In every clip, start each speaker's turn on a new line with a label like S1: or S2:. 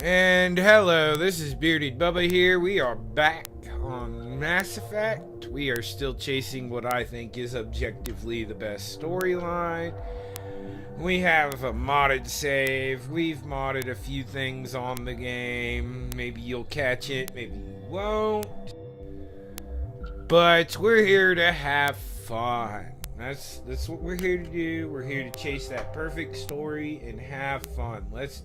S1: And hello, this is Bearded Bubba here. We are back on Mass Effect. We are still chasing what I think is objectively the best storyline. We have a modded save. We've modded a few things on the game. Maybe you'll catch it, maybe you won't. But we're here to have fun. That's what we're here to do. We're here to chase that perfect story and have fun. Let's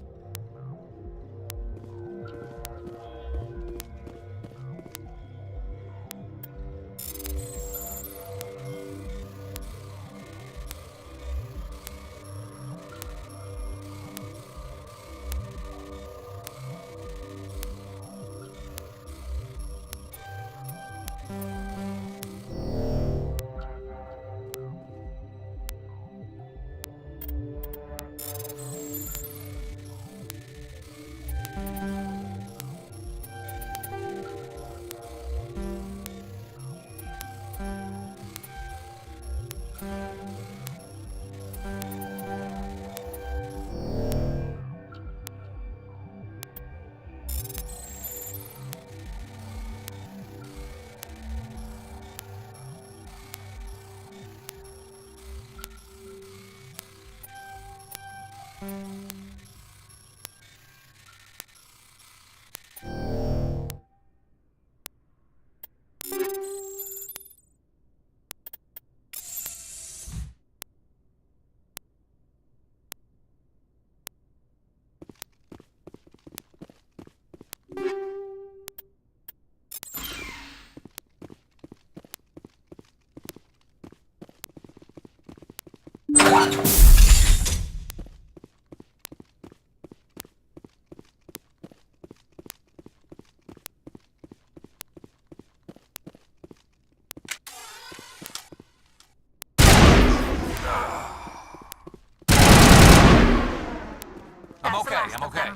S2: I'm okay.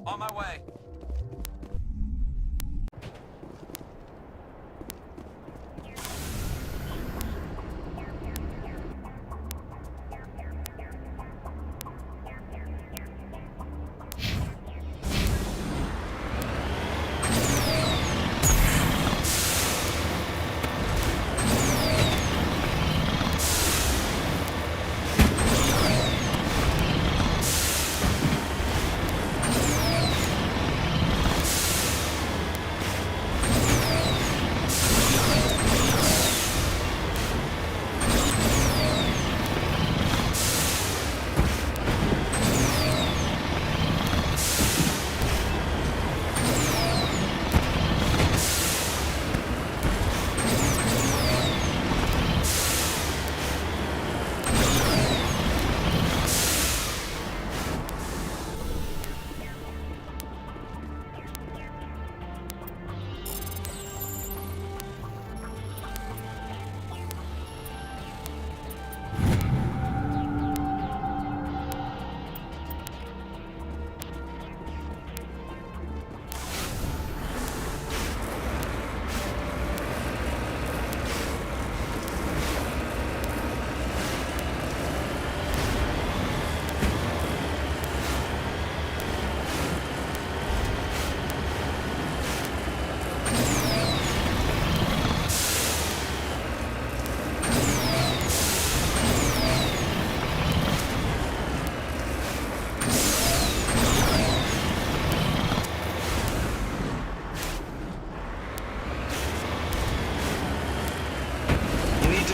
S2: On my way.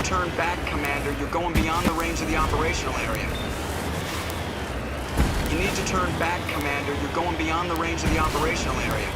S3: Turn back, Commander. You're going beyond the range of the operational area. You need to turn back, Commander. You're going beyond the range of the operational area.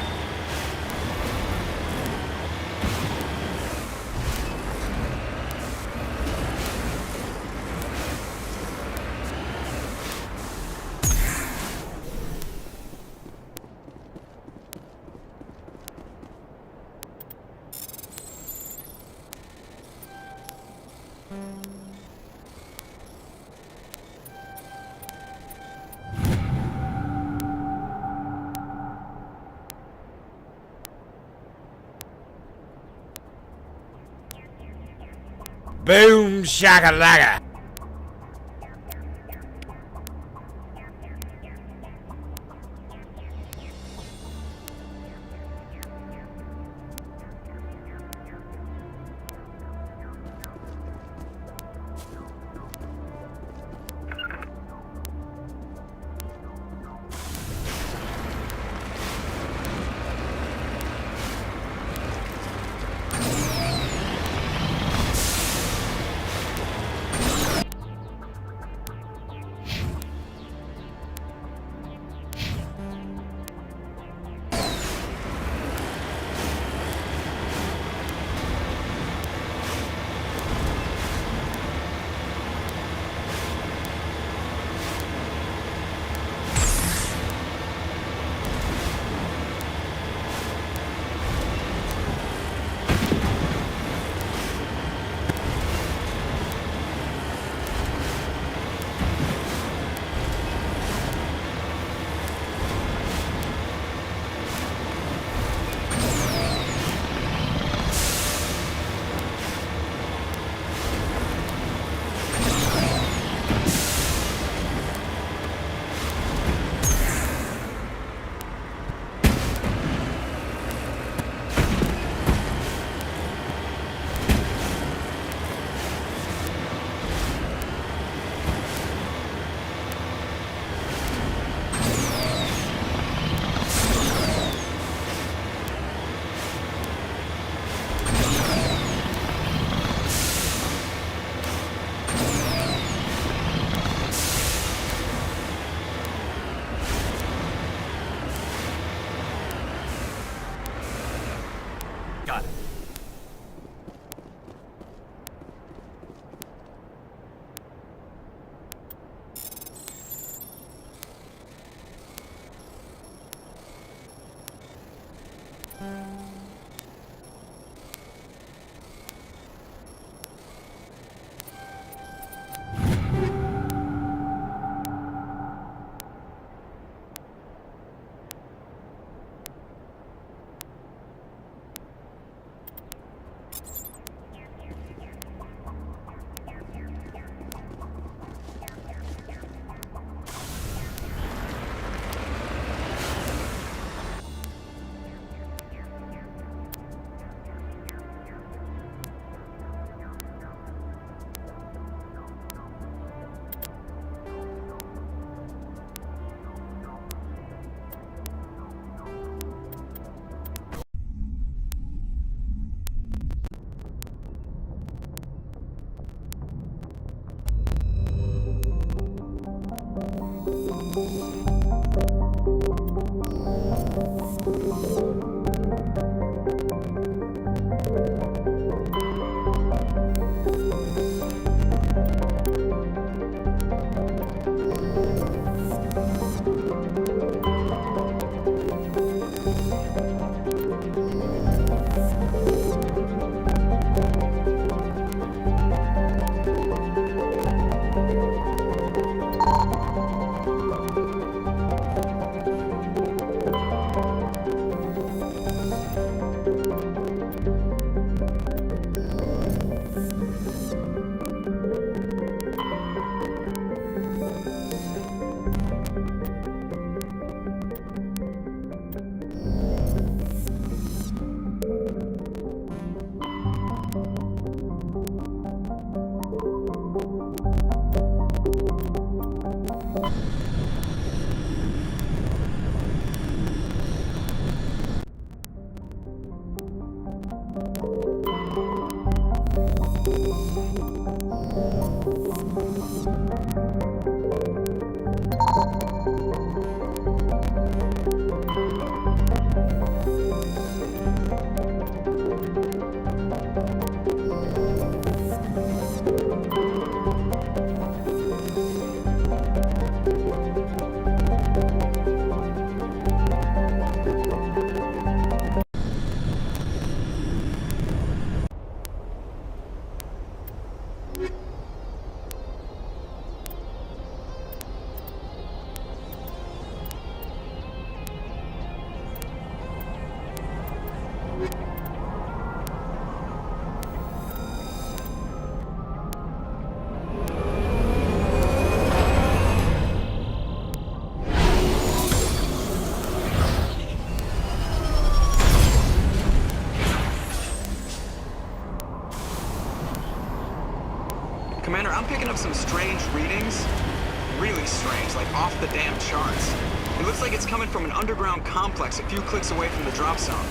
S1: Boom shakalaka.
S2: Got it.
S3: Commander, I'm picking up some strange readings. Really strange, like off the damn charts. It looks like it's coming from an underground complex a few clicks away from the drop zone.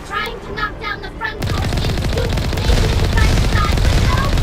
S4: Trying to knock down the front door in soup, maybe inside the side window?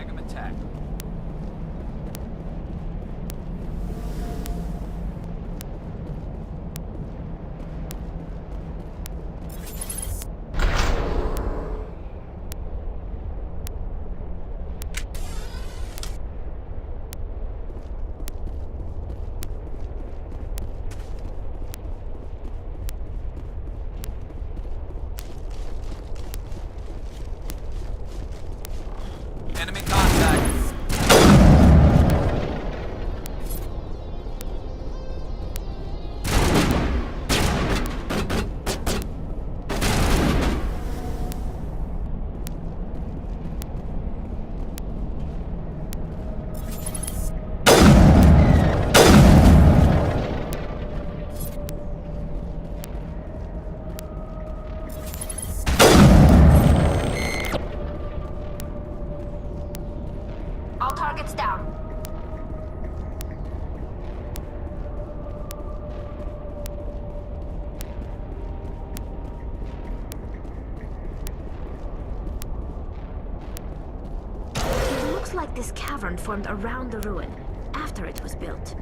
S2: Tag him attack. Enemy contact.
S4: All targets down. It looks like this cavern formed around the ruin, after it was built.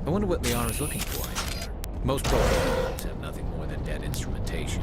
S5: I wonder what Liana's looking for in here. Most programs have nothing more than dead instrumentation.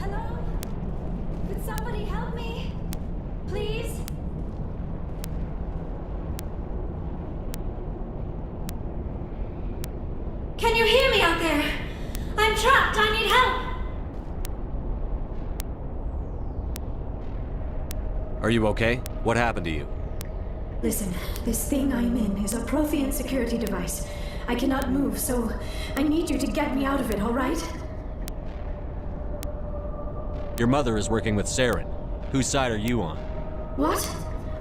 S6: Hello? Could somebody help me? Please? Can you hear me out there? I'm trapped. I need help.
S7: Are you okay? What happened to you?
S6: Listen, this thing I'm in is a Prothean security device. I cannot move, so I need you to get me out of it, all right?
S7: Your mother is working with Saren. Whose side are you on?
S6: What?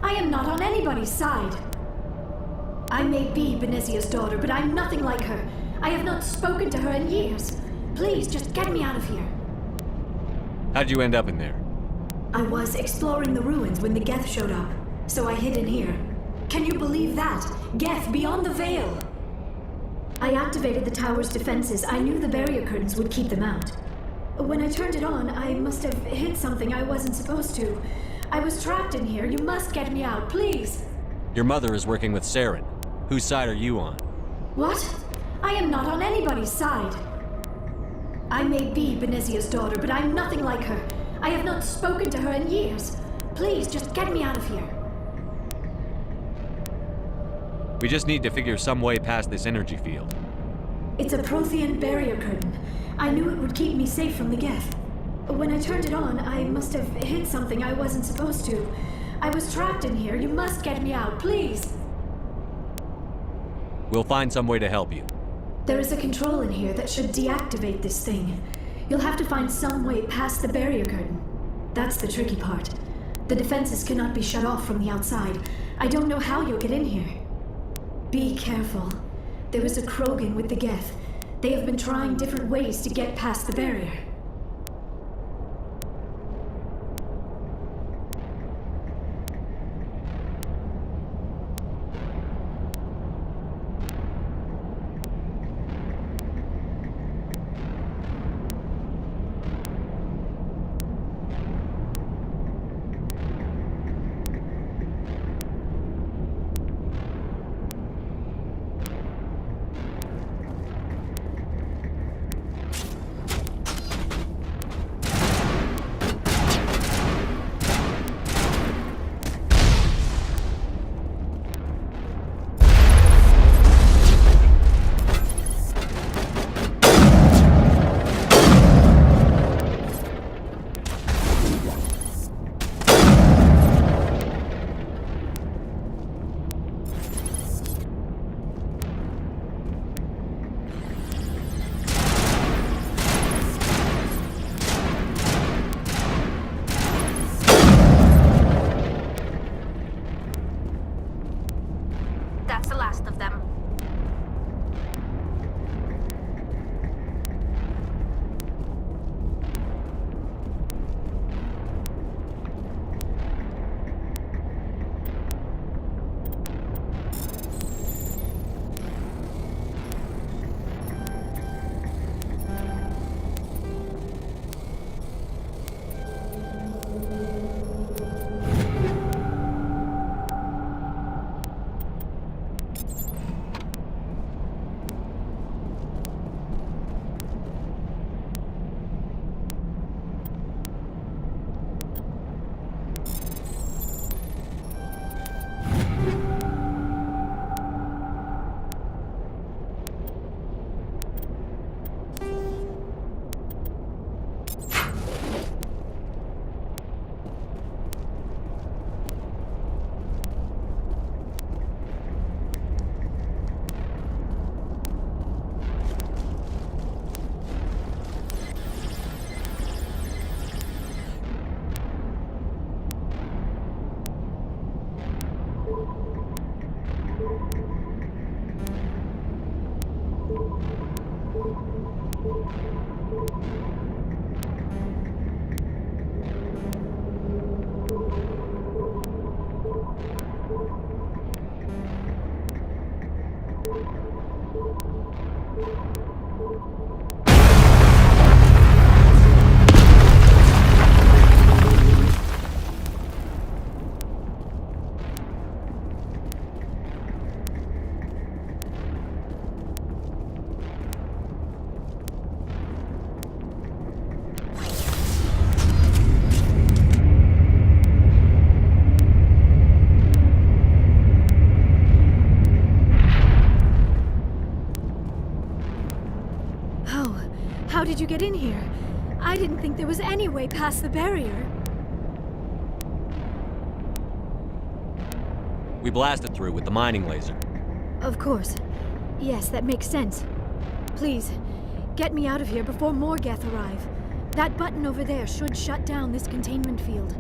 S6: I am not on anybody's side. I may be Benezia's daughter, but I'm nothing like her. I have not spoken to her in years. Please, just get me out of here.
S7: How'd you end up in there?
S6: I was exploring the ruins when the Geth showed up, so I hid in here. Can you believe that? Geth, beyond the veil! I activated the tower's defenses. I knew the barrier curtains would keep them out. When I turned it on, I must have hit something I wasn't supposed to. I was trapped in here. You must get me out, please!
S7: Your mother is working with Saren. Whose side are you on?
S6: What? I am not on anybody's side. I may be Benezia's daughter, but I'm nothing like her. I have not spoken to her in years. Please, just get me out of here.
S7: We just need to figure some way past this energy field.
S6: It's a Prothean barrier curtain. I knew it would keep me safe from the Geth. When I turned it on, I must have hit something I wasn't supposed to. I was trapped in here. You must get me out, please.
S7: We'll find some way to help you.
S6: There is a control in here that should deactivate this thing. You'll have to find some way past the barrier curtain. That's the tricky part. The defenses cannot be shut off from the outside. I don't know how you'll get in here. Be careful. There is a Krogan with the Geth. They have been trying different ways to get past the barrier. I didn't think there was any way past the barrier.
S7: We blasted through with the mining laser.
S6: Of course. Yes, that makes sense. Please, get me out of here before more Geth arrive. That button over there should shut down this containment field.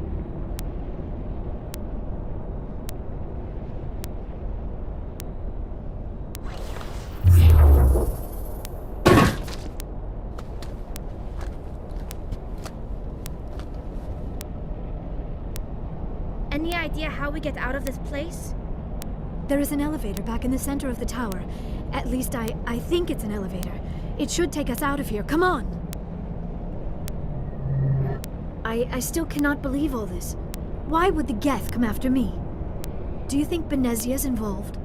S4: Any idea how we get out of this place?
S6: There is an elevator back in the center of the tower. At least I think it's an elevator. It should take us out of here. Come on! I still cannot believe all this. Why would the Geth come after me? Do you think Benezia's involved?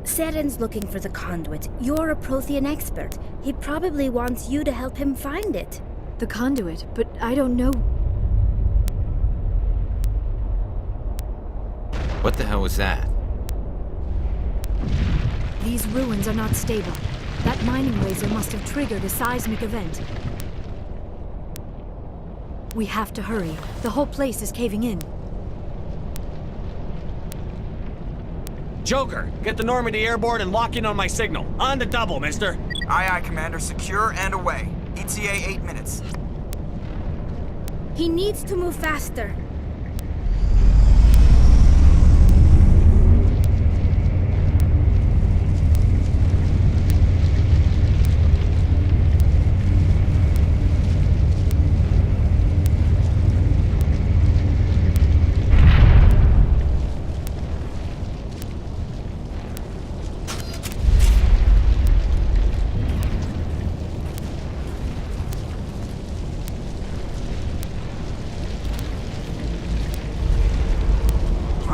S4: Seren's looking for the conduit. You're a Prothean expert. He probably wants you to help him find it.
S6: The conduit, but I don't know.
S2: What the hell was that?
S6: These ruins are not stable. That mining laser must have triggered a seismic event. We have to hurry. The whole place is caving in.
S7: Joker, get the Normandy airborne and lock in on my signal. On the double, mister.
S3: Aye, aye, Commander. Secure and away. ETA 8 minutes.
S4: He needs to move faster.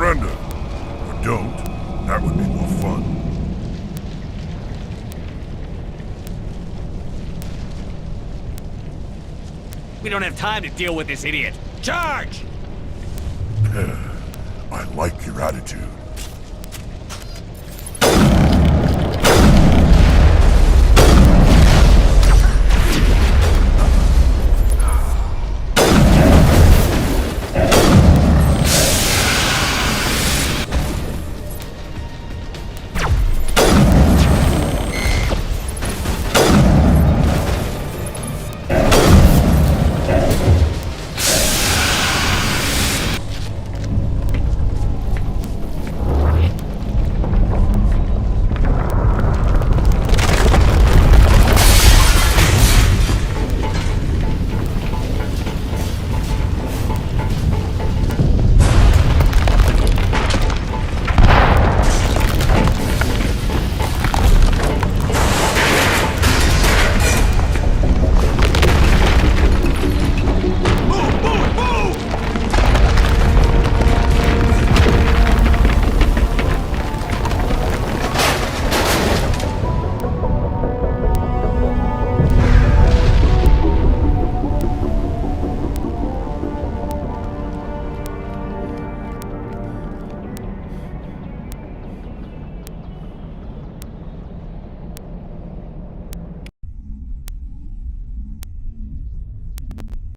S8: Surrender. Or don't. That would be more fun.
S7: We don't have time to deal with this idiot. Charge!
S8: I like your attitude.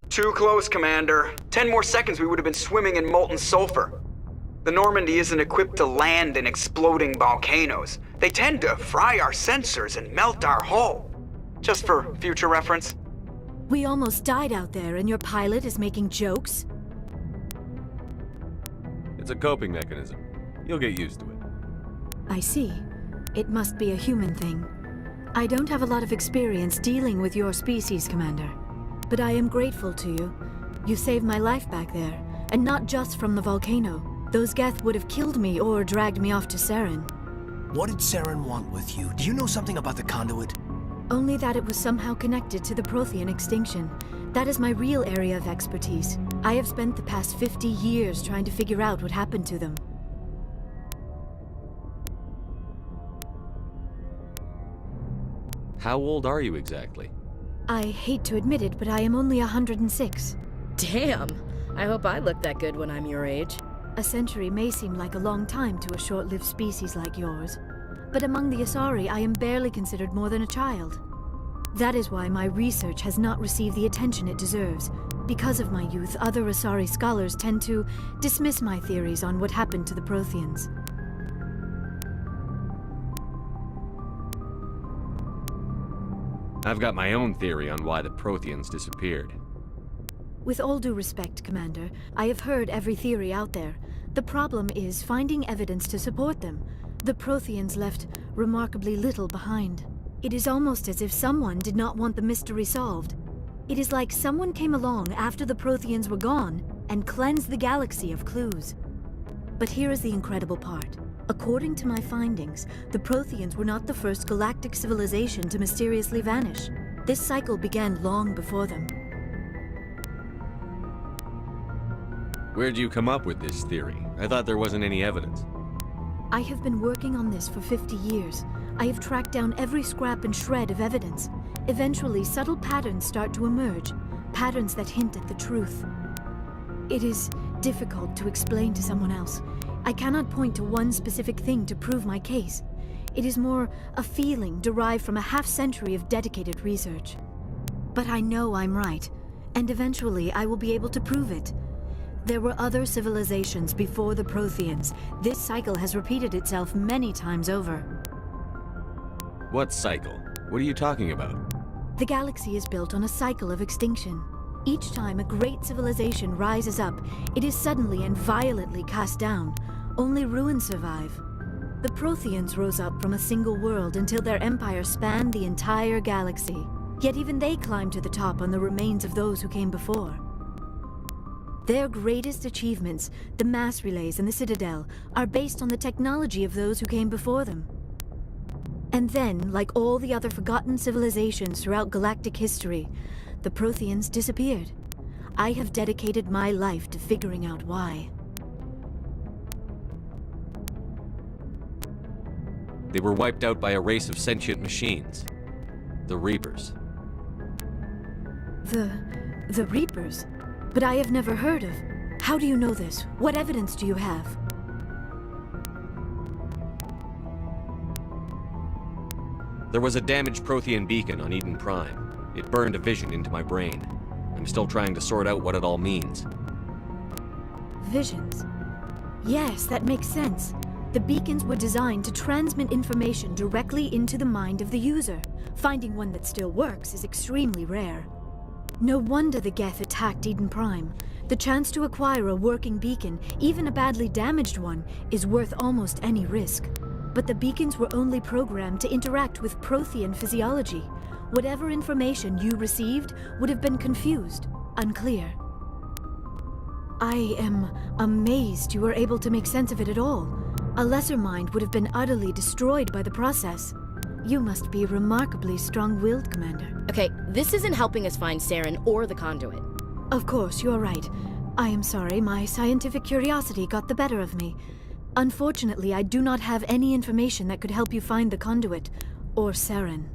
S3: Too close, Commander. 10 more seconds we would have been swimming in molten sulfur. The Normandy isn't equipped to land in exploding volcanoes. They tend to fry our sensors and melt our hull. Just for future reference.
S6: We almost died out there, and your pilot is making jokes?
S7: It's a coping mechanism. You'll get used to it.
S6: I see. It must be a human thing. I don't have a lot of experience dealing with your species, Commander. But I am grateful to you. You saved my life back there, and not just from the volcano. Those Geth would have killed me or dragged me off to Saren.
S9: What did Saren want with you? Do you know something about the conduit?
S6: Only that it was somehow connected to the Prothean extinction. That is my real area of expertise. I have spent the past 50 years trying to figure out what happened to them.
S7: How old are you exactly?
S6: I hate to admit it, but I am only 106.
S10: Damn! I hope I look that good when I'm your age.
S6: A century may seem like a long time to a short-lived species like yours. But among the Asari, I am barely considered more than a child. That is why my research has not received the attention it deserves. Because of my youth, other Asari scholars tend to dismiss my theories on what happened to the Protheans.
S7: I've got my own theory on why the Protheans disappeared.
S6: With all due respect, Commander, I have heard every theory out there. The problem is finding evidence to support them. The Protheans left remarkably little behind. It is almost as if someone did not want the mystery solved. It is like someone came along after the Protheans were gone and cleansed the galaxy of clues. But here is the incredible part. According to my findings, the Protheans were not the first galactic civilization to mysteriously vanish. This cycle began long before them.
S7: Where'd you come up with this theory? I thought there wasn't any evidence.
S6: I have been working on this for 50 years. I have tracked down every scrap and shred of evidence. Eventually, subtle patterns start to emerge, patterns that hint at the truth. It is difficult to explain to someone else. I cannot point to one specific thing to prove my case. It is more a feeling derived from a half-century of dedicated research. But I know I'm right, and eventually I will be able to prove it. There were other civilizations before the Protheans. This cycle has repeated itself many times over.
S7: What cycle? What are you talking about?
S6: The galaxy is built on a cycle of extinction. Each time a great civilization rises up, it is suddenly and violently cast down. Only ruins survive. The Protheans rose up from a single world until their empire spanned the entire galaxy. Yet even they climbed to the top on the remains of those who came before. Their greatest achievements, the mass relays and the Citadel, are based on the technology of those who came before them. And then, like all the other forgotten civilizations throughout galactic history, the Protheans disappeared. I have dedicated my life to figuring out why.
S7: They were wiped out by a race of sentient machines. The Reapers.
S6: The Reapers? But I have never heard of. How do you know this? What evidence do you have?
S7: There was a damaged Prothean beacon on Eden Prime. It burned a vision into my brain. I'm still trying to sort out what it all means.
S6: Visions? Yes, that makes sense. The beacons were designed to transmit information directly into the mind of the user. Finding one that still works is extremely rare. No wonder the Geth attacked Eden Prime. The chance to acquire a working beacon, even a badly damaged one, is worth almost any risk. But the beacons were only programmed to interact with Prothean physiology. Whatever information you received would have been confused, unclear. I am amazed you were able to make sense of it at all. A lesser mind would have been utterly destroyed by the process. You must be remarkably strong-willed, Commander.
S10: Okay, this isn't helping us find Saren or the conduit.
S6: Of course, you're right. I am sorry, my scientific curiosity got the better of me. Unfortunately, I do not have any information that could help you find the conduit, or Saren.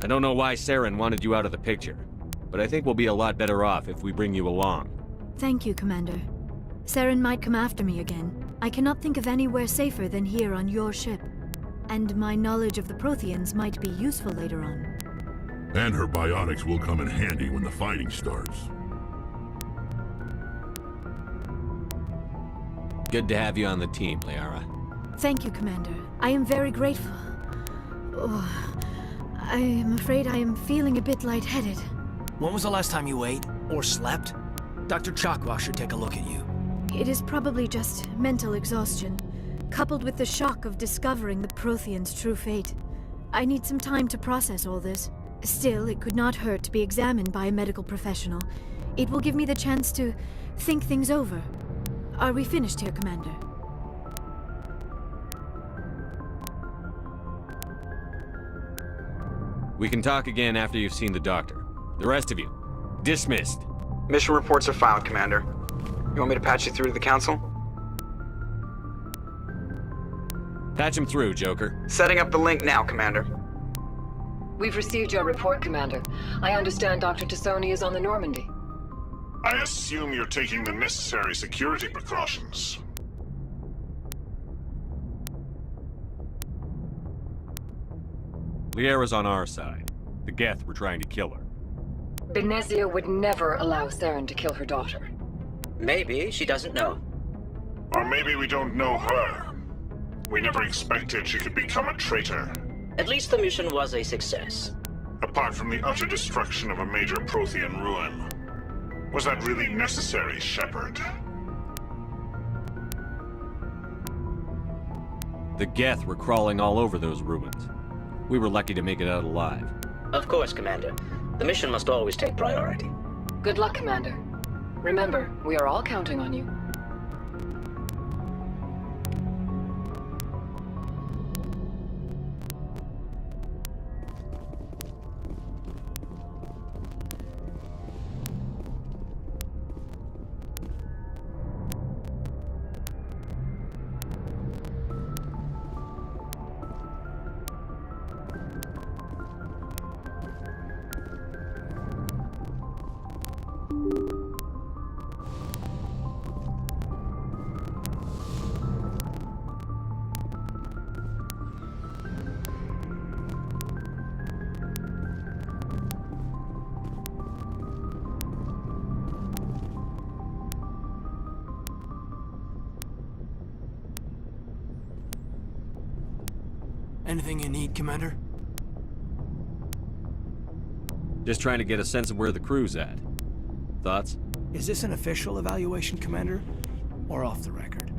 S7: I don't know why Saren wanted you out of the picture, but I think we'll be a lot better off if we bring you along.
S6: Thank you, Commander. Saren might come after me again. I cannot think of anywhere safer than here on your ship. And my knowledge of the Protheans might be useful later on.
S8: And her biotics will come in handy when the fighting starts.
S7: Good to have you on the team, Liara.
S6: Thank you, Commander. I am very grateful. Oh, I am afraid I am feeling a bit lightheaded.
S9: When was the last time you ate? Or slept? Dr. Chakwa should take a look at you.
S6: It is probably just mental exhaustion, coupled with the shock of discovering the Protheans' true fate. I need some time to process all this. Still, it could not hurt to be examined by a medical professional. It will give me the chance to think things over. Are we finished here, Commander?
S7: We can talk again after you've seen the doctor. The rest of you, dismissed.
S3: Mission reports are filed, Commander. You want me to patch you through to the Council?
S7: Patch him through, Joker.
S3: Setting up the link now, Commander.
S11: We've received your report, Commander. I understand Dr. Tassoni is on the Normandy.
S8: I assume you're taking the necessary security precautions.
S7: Liara's on our side. The Geth were trying to kill her.
S11: Benezia would never allow Saren to kill her daughter.
S12: Maybe she doesn't know.
S8: Or maybe we don't know her. We never expected she could become a traitor.
S12: At least the mission was a success.
S8: Apart from the utter destruction of a major Prothean ruin. Was that really necessary, Shepard?
S7: The Geth were crawling all over those ruins. We were lucky to make it out alive.
S12: Of course, Commander. The mission must always take priority.
S11: Good luck, Commander. Remember, we are all counting on you.
S9: Anything you need, Commander?
S7: Just trying to get a sense of where the crew's at. Thoughts?
S9: Is this an official evaluation, Commander? Or off the record?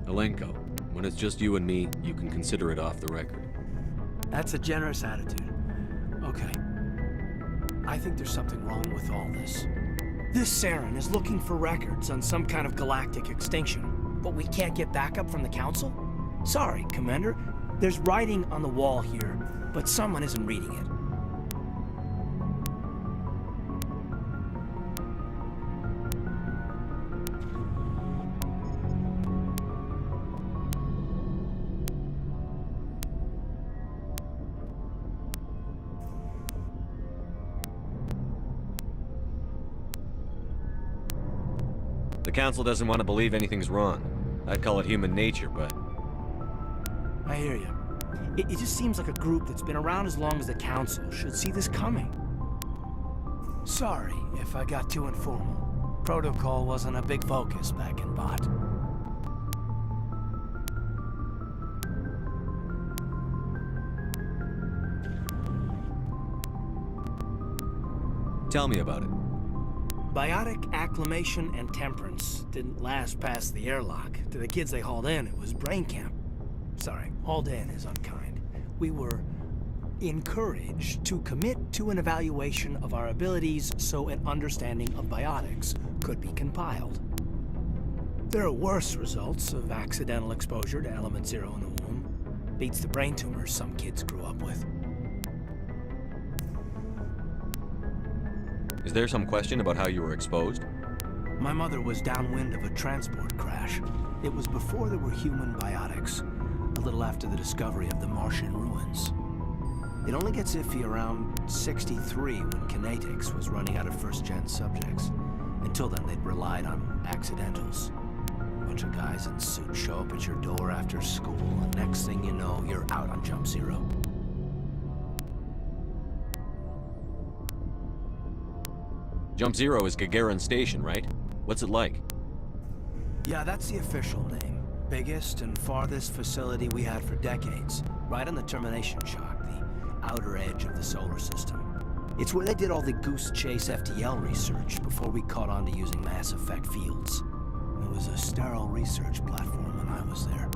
S7: Alenko, when it's just you and me, you can consider it off the record.
S9: That's a generous attitude. Okay. I think there's something wrong with all this. This Saren is looking for records on some kind of galactic extinction, but we can't get backup from the Council? Sorry, Commander. There's writing on the wall here, but someone isn't reading it.
S7: The Council doesn't want to believe anything's wrong. I'd call it human nature, but...
S9: I hear you. It just seems like a group that's been around as long as the Council should see this coming. Sorry if I got too informal. Protocol wasn't a big focus back in Bot.
S7: Tell me about it.
S9: Biotic acclimation and temperance didn't last past the airlock. To the kids they hauled in, it was brain camp. Sorry, hauled in is unkind. We were encouraged to commit to an evaluation of our abilities so an understanding of biotics could be compiled. There are worse results of accidental exposure to Element Zero in the womb. Beats the brain tumors some kids grew up with.
S7: Is there some question about how you were exposed?
S9: My mother was downwind of a transport crash. It was before there were human biotics, a little after the discovery of the Martian ruins. It only gets iffy around 63 when Kinetics was running out of first-gen subjects. Until then, they'd relied on accidentals. A bunch of guys in suits show up at your door after school, and next thing you know, you're out on Jump Zero.
S7: Jump Zero is Gagarin Station, right? What's it like?
S9: Yeah, that's the official name. Biggest and farthest facility we had for decades. Right on the termination shock, the outer edge of the solar system. It's where they did all the Goose Chase FTL research before we caught on to using mass effect fields. It was a sterile research platform when I was there.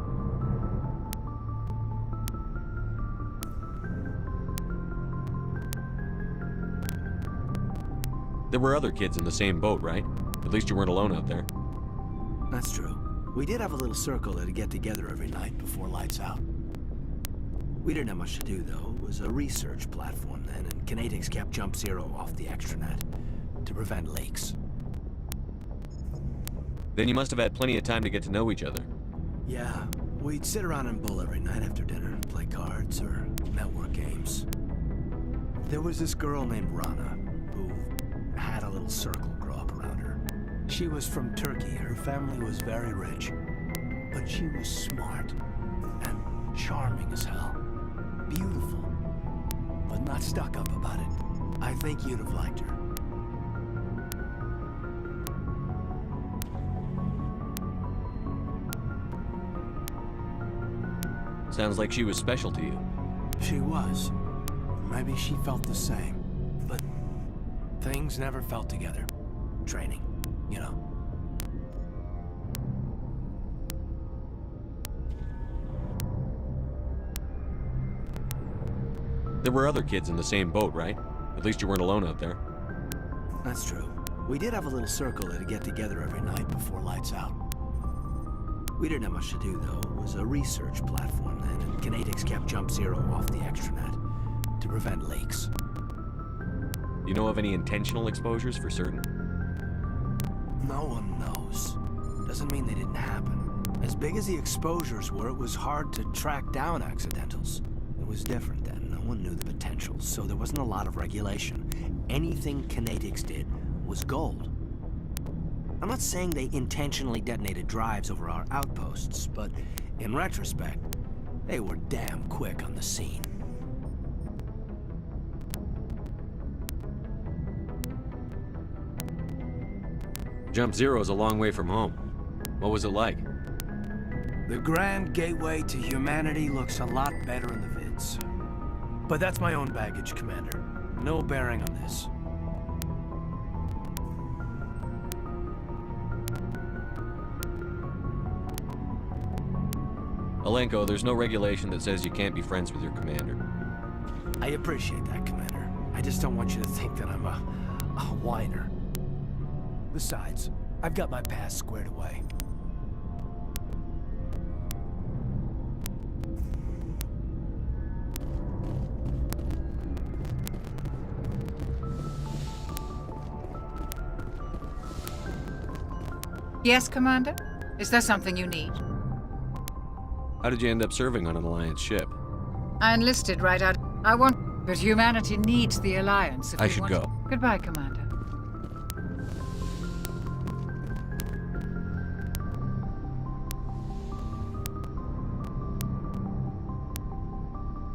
S7: There were other kids in the same boat, right? At least you weren't alone out there.
S9: That's true. We did have a little circle that'd get together every night before lights out. We didn't have much to do, though. It was a research platform then, and Kinetics kept Jump Zero off the extranet to prevent leaks.
S7: Then you must have had plenty of time to get to know each other.
S9: Yeah, we'd sit around and bull every night after dinner, play cards or network games. There was this girl named Rana, who had a little circle grow up around her. She was from Turkey. Her family was very rich. But She was smart and charming as hell. Beautiful, but not stuck up about it. I think you'd have liked her.
S7: Sounds like she was special to you.
S9: She was. Maybe she felt the same. But things never felt together. Training, you know.
S7: There were other kids in the same boat, right? At least you weren't alone out there.
S9: That's true. We did have a little circle that'd get together every night before lights out. We didn't have much to do, though. It was a research platform then, and Kinetics kept Jump Zero off the extranet to prevent leaks.
S7: You know of any intentional exposures for certain?
S9: No one knows. Doesn't mean they didn't happen. As big as the exposures were, it was hard to track down accidentals. It was different then. No one knew the potential, so there wasn't a lot of regulation. Anything Kinetics did was gold. I'm not saying they intentionally detonated drives over our outposts, but in retrospect, they were damn quick on the scene.
S7: Jump Zero is a long way from home. What was it like?
S9: The grand gateway to humanity looks a lot better in the vids. But that's my own baggage, Commander. No bearing on this.
S7: Alenko, there's no regulation that says you can't be friends with your commander.
S9: I appreciate that, Commander. I just don't want you to think that I'm a whiner. Besides, I've got my past squared away.
S13: Yes, Commander? Is there something you need?
S7: How did you end up serving on an Alliance ship?
S13: I enlisted right out. But humanity needs the Alliance. If
S7: I
S13: we
S7: should
S13: want
S7: go.
S13: to. Goodbye, Commander.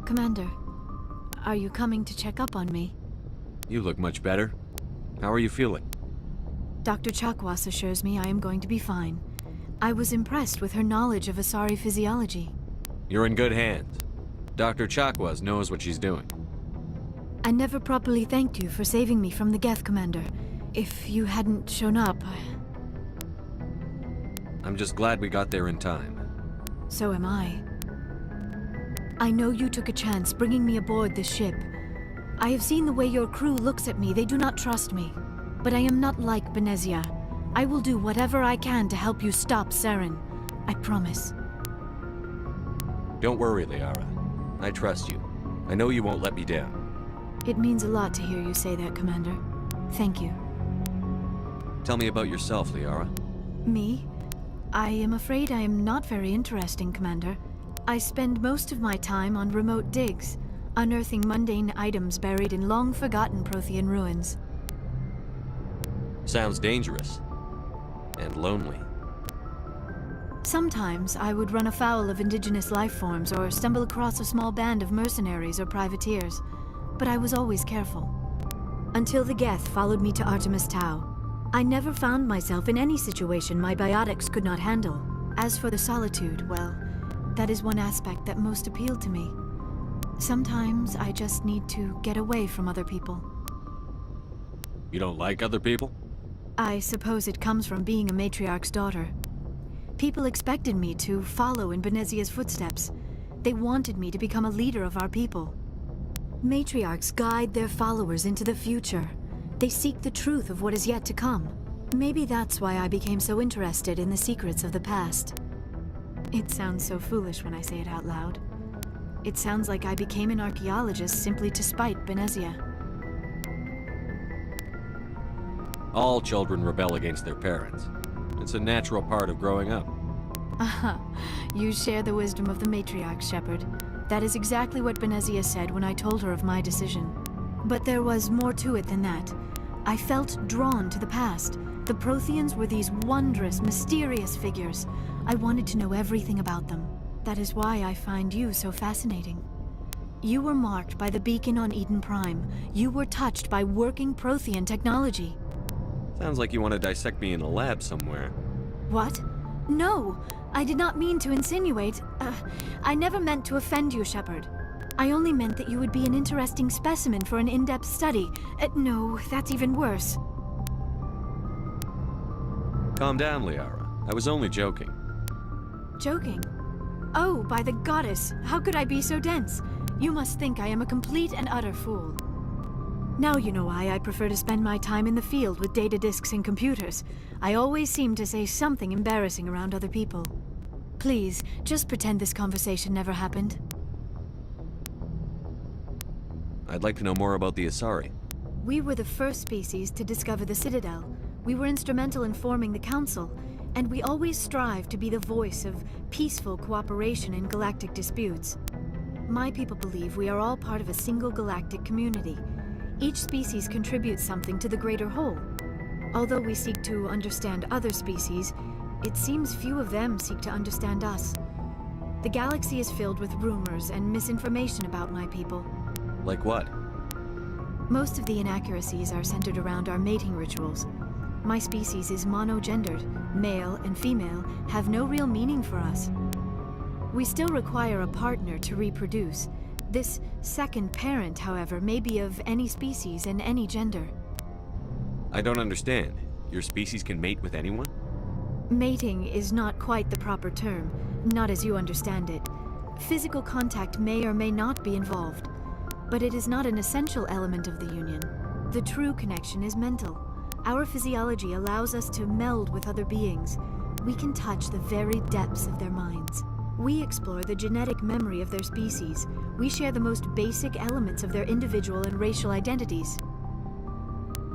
S6: Commander, are you coming to check up on me?
S7: You look much better. How are you feeling?
S6: Dr. Chakwas assures me I am going to be fine. I was impressed with her knowledge of Asari physiology.
S7: You're in good hands. Dr. Chakwas knows what she's doing.
S6: I never properly thanked you for saving me from the Geth, Commander. If you hadn't shown up...
S7: I'm just glad we got there in time.
S6: So am I. I know you took a chance bringing me aboard this ship. I have seen the way your crew looks at me. They do not trust me. But I am not like Benezia. I will do whatever I can to help you stop Saren. I promise.
S7: Don't worry, Liara. I trust you. I know you won't let me down.
S6: It means a lot to hear you say that, Commander. Thank you.
S7: Tell me about yourself, Liara.
S6: Me? I am afraid I am not very interesting, Commander. I spend most of my time on remote digs, unearthing mundane items buried in long-forgotten Prothean ruins.
S7: Sounds dangerous. And lonely.
S6: Sometimes I would run afoul of indigenous life forms or stumble across a small band of mercenaries or privateers, but I was always careful. Until the Geth followed me to Artemis Tau. I never found myself in any situation my biotics could not handle. As for the solitude, well, that is one aspect that most appealed to me. Sometimes I just need to get away from other people.
S7: You don't like other people?
S6: I suppose it comes from being a matriarch's daughter. People expected me to follow in Benezia's footsteps. They wanted me to become a leader of our people. Matriarchs guide their followers into the future. They seek the truth of what is yet to come. Maybe that's why I became so interested in the secrets of the past. It sounds so foolish when I say it out loud. It sounds like I became an archaeologist simply to spite Benezia.
S7: All children rebel against their parents. It's a natural part of growing up.
S6: Aha, you share the wisdom of the matriarch, Shepard. That is exactly what Benezia said when I told her of my decision. But there was more to it than that. I felt drawn to the past, The Protheans were these wondrous, mysterious figures. I wanted to know everything about them. That is why I find you so fascinating. You were marked by the beacon on Eden Prime. You were touched by working Prothean technology.
S7: Sounds like you want to dissect me in a lab somewhere.
S6: What? No, I did not mean to insinuate. I never meant to offend you, Shepard. I only meant that you would be an interesting specimen for an in-depth study. No, that's even worse.
S7: Calm down, Liara. I was only joking.
S6: Joking? Oh, by the goddess, how could I be so dense? You must think I am a complete and utter fool. Now you know why I prefer to spend my time in the field with data disks and computers. I always seem to say something embarrassing around other people. Please, just pretend this conversation never happened.
S7: I'd like to know more about the Asari.
S6: We were the first species to discover the Citadel. We were instrumental in forming the Council, and we always strive to be the voice of peaceful cooperation in galactic disputes. My people believe we are all part of a single galactic community. Each species contributes something to the greater whole. Although we seek to understand other species, it seems few of them seek to understand us. The galaxy is filled with rumors and misinformation about my people.
S7: Like what?
S6: Most of the inaccuracies are centered around our mating rituals. My species is monogendered. Male and female have no real meaning for us. We still require a partner to reproduce. This second parent, however, may be of any species and any gender.
S7: I don't understand. Your species can mate with anyone?
S6: Mating is not quite the proper term, not as you understand it. Physical contact may or may not be involved, but it is not an essential element of the union. The true connection is mental. Our physiology allows us to meld with other beings. We can touch the very depths of their minds. We explore the genetic memory of their species. We share the most basic elements of their individual and racial identities.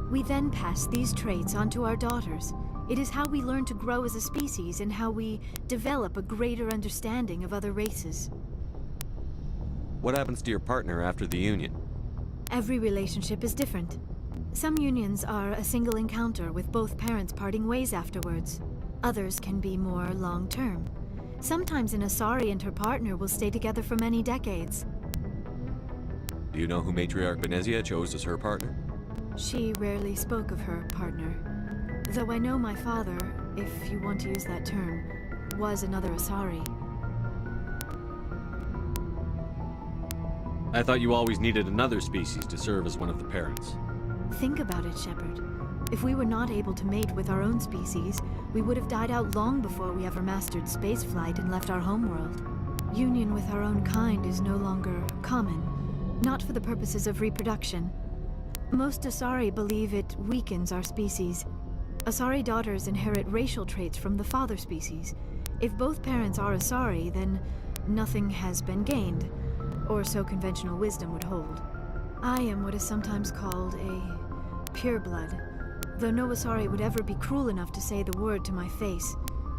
S6: We then pass these traits onto our daughters. It is how we learn to grow as a species and how we develop a greater understanding of other races.
S7: What happens to your partner after the union?
S6: Every relationship is different. Some unions are a single encounter with both parents parting ways afterwards. Others can be more long-term. Sometimes an Asari and her partner will stay together for many decades.
S7: Do you know who Matriarch Benezia chose as her partner?
S6: She rarely spoke of her partner. Though I know my father, if you want to use that term, was another Asari.
S7: I thought you always needed another species to serve as one of the parents.
S6: Think about it, Shepard. If we were not able to mate with our own species, we would have died out long before we ever mastered spaceflight and left our homeworld. Union with our own kind is no longer common, not for the purposes of reproduction. Most Asari believe it weakens our species. Asari daughters inherit racial traits from the father species. If both parents are Asari, then nothing has been gained, or so conventional wisdom would hold. I am what is sometimes called a pureblood. Though no Asari would ever be cruel enough to say the word to my face,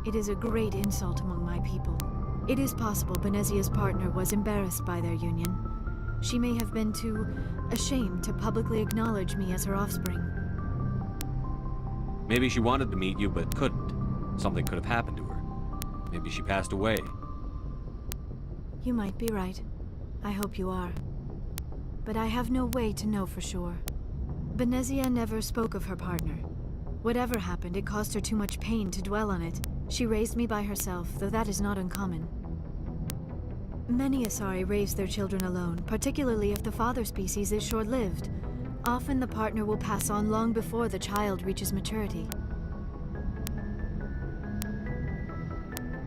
S6: it is a great insult among my people. It is possible Benezia's partner was embarrassed by their union. She may have been too ashamed to publicly acknowledge me as her offspring.
S7: Maybe she wanted to meet you but couldn't. Something could have happened to her. Maybe she passed away.
S6: You might be right. I hope you are. But I have no way to know for sure. Benezia never spoke of her partner. Whatever happened, it caused her too much pain to dwell on it. She raised me by herself, though that is not uncommon. Many Asari raise their children alone, particularly if the father species is short-lived. Often the partner will pass on long before the child reaches maturity.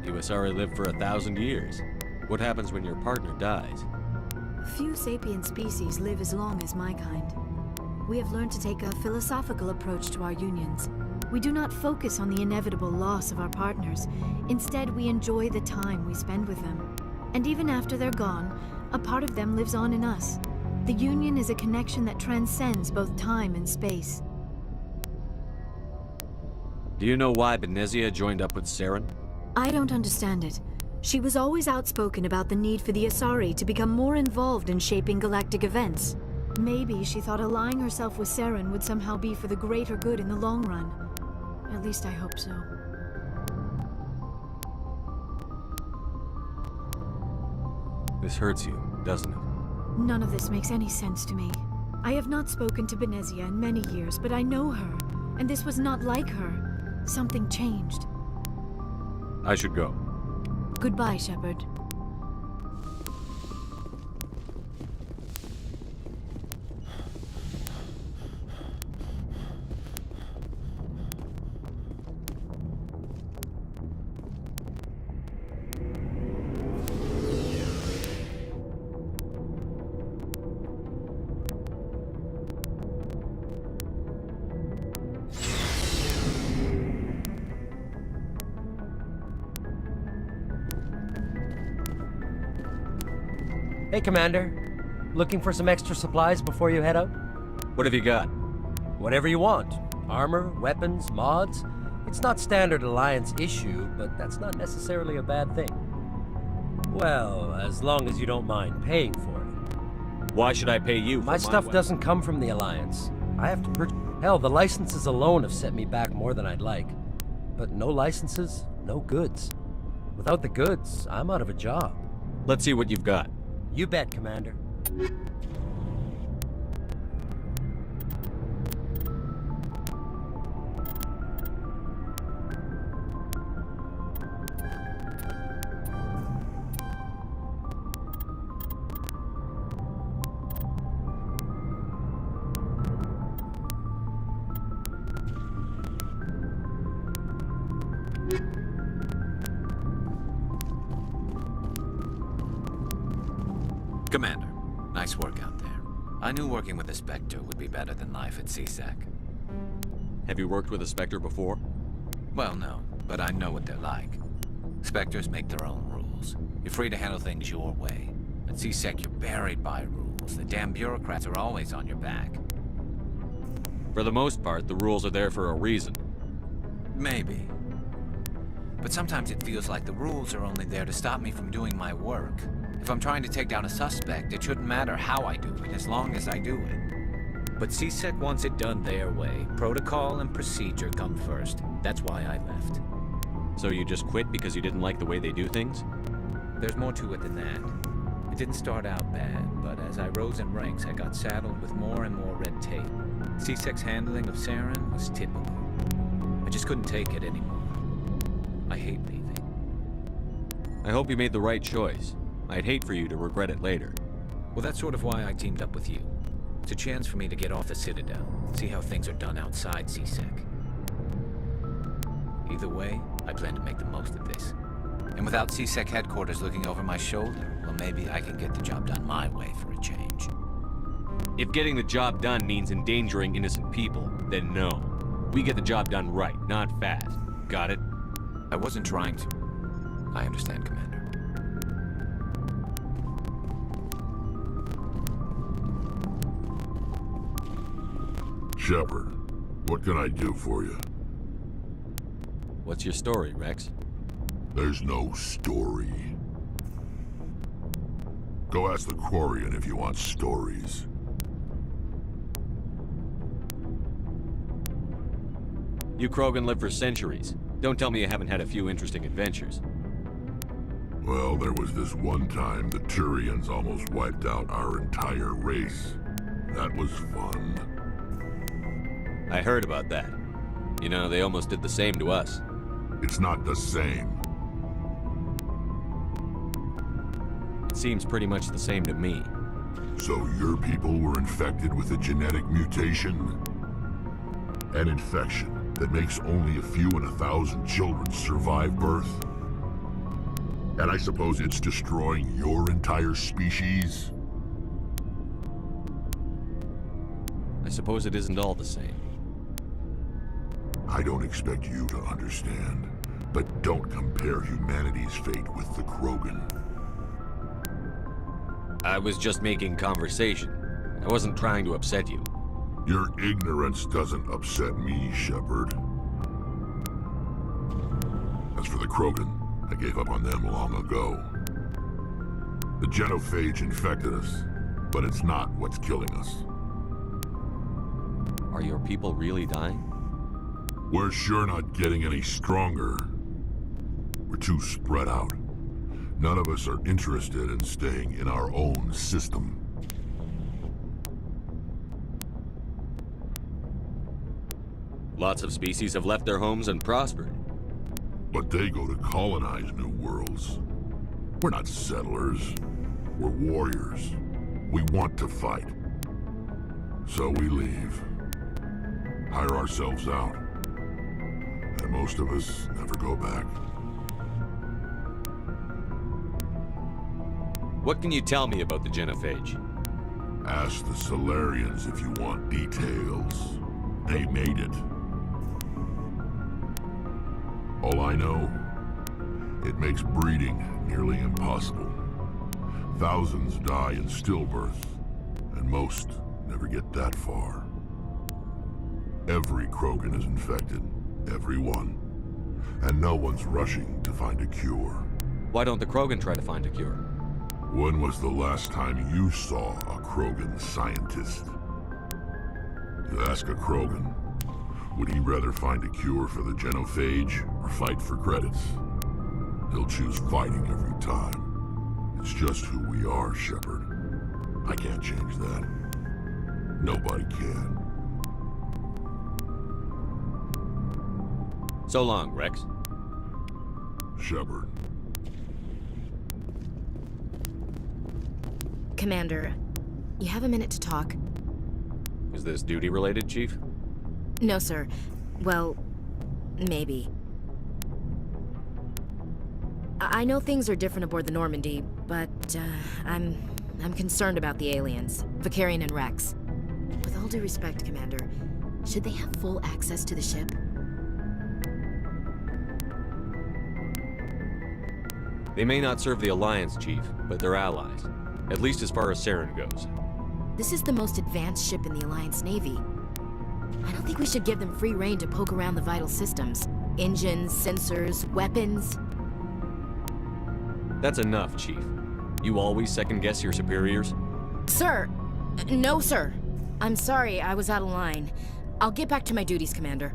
S7: You Asari live for 1,000 years. What happens when your partner dies?
S6: Few sapient species live as long as my kind. We have learned to take a philosophical approach to our unions. We do not focus on the inevitable loss of our partners. Instead, we enjoy the time we spend with them. And even after they're gone, a part of them lives on in us. The union is a connection that transcends both time and space.
S7: Do you know why Benezia joined up with Saren?
S6: I don't understand it. She was always outspoken about the need for the Asari to become more involved in shaping galactic events. Maybe she thought allying herself with Saren would somehow be for the greater good in the long run. At least I hope so.
S7: This hurts you, doesn't it?
S6: None of this makes any sense to me. I have not spoken to Benezia in many years, but I know her, and this was not like her. Something changed.
S7: I should go.
S6: Goodbye, Shepard.
S14: Hey, Commander. Looking for some extra supplies before you head out?
S7: What have you got?
S14: Whatever you want. Armor, weapons, mods. It's not standard Alliance issue, but that's not necessarily a bad thing. Well, as long as you don't mind paying for it.
S7: Why should I pay you for
S14: my stuff
S7: weapon?
S14: doesn't come from the Alliance. I have to purchase... Hell, the licenses alone have set me back more than I'd like. But no licenses, no goods. Without the goods, I'm out of a job.
S7: Let's see what you've got.
S14: You bet, Commander.
S5: Commander, nice work out there. I knew working with a Spectre would be better than life at CSEC.
S7: Have you worked with a Spectre before?
S5: Well, no, but I know what they're like. Spectres make their own rules. You're free to handle things your way. At CSEC, you're buried by rules. The damn bureaucrats are always on your back.
S7: For the most part, the rules are there for a reason.
S5: Maybe. But sometimes it feels like the rules are only there to stop me from doing my work. If I'm trying to take down a suspect, it shouldn't matter how I do it, as long as I do it. But CSEC wants it done their way. Protocol and procedure come first. That's why I left.
S7: So you just quit because you didn't like the way they do things?
S5: There's more to it than that. It didn't start out bad, but as I rose in ranks, I got saddled with more and more red tape. CSEC's handling of Saren was typical. I just couldn't take it anymore. I hate leaving.
S7: I hope you made the right choice. I'd hate for you to regret it later.
S5: Well, that's sort of why I teamed up with you. It's a chance for me to get off the Citadel, see how things are done outside CSEC. Either way, I plan to make the most of this. And without CSEC headquarters looking over my shoulder, well, maybe I can get the job done my way for a change.
S7: If getting the job done means endangering innocent people, then no. We get the job done right, not fast. Got it?
S5: I wasn't trying to. I understand, Commander.
S15: Shepard, what can I do for you?
S7: What's your story, Rex?
S15: There's no story. Go ask the Quarian if you want stories.
S7: You Krogan live for centuries. Don't tell me you haven't had a few interesting adventures.
S15: Well, there was this one time the Turians almost wiped out our entire race. That was fun.
S7: I heard about that. You know, they almost did the same to us.
S15: It's not the same.
S7: It seems pretty much the same to me.
S15: So your people were infected with a genetic mutation? An infection that makes only a few in 1,000 children survive birth? And I suppose it's destroying your entire species?
S7: I suppose it isn't all the same.
S15: I don't expect you to understand, but don't compare humanity's fate with the Krogan.
S7: I was just making conversation. I wasn't trying to upset you.
S15: Your ignorance doesn't upset me, Shepard. As for the Krogan, I gave up on them long ago. The genophage infected us, but it's not what's killing us.
S7: Are your people really dying?
S15: We're sure not getting any stronger. We're too spread out. None of us are interested in staying in our own system.
S7: Lots of species have left their homes and prospered.
S15: But they go to colonize new worlds. We're not settlers. We're warriors. We want to fight. So we leave. Hire ourselves out. And most of us never go back.
S7: What can you tell me about the genophage?
S15: Ask the Solarians if you want details. They made it. All I know, it makes breeding nearly impossible. Thousands die in stillbirth, and most never get that far. Every Krogan is infected, every one. And no one's rushing to find a cure.
S7: Why don't the Krogan try to find a cure?
S15: When was the last time you saw a Krogan scientist? You ask a Krogan, would he rather find a cure for the genophage or fight for credits? He'll choose fighting every time. It's just who we are, Shepard. I can't change that. Nobody can.
S7: So long, Rex.
S15: Shepard.
S10: Commander, you have a minute to talk?
S7: Is this duty-related, Chief?
S10: No, sir. Well, maybe. I know things are different aboard the Normandy, but I'm concerned about the aliens, Vicarian and Rex. With all due respect, Commander, should they have full access to the ship?
S7: They may not serve the Alliance, Chief, but they're allies. At least as far as Saren goes.
S10: This is the most advanced ship in the Alliance Navy. I don't think we should give them free rein to poke around the vital systems. Engines, sensors, weapons.
S7: That's enough, Chief. You always second-guess your superiors?
S10: Sir! No, sir. I'm sorry, I was out of line. I'll get back to my duties, Commander.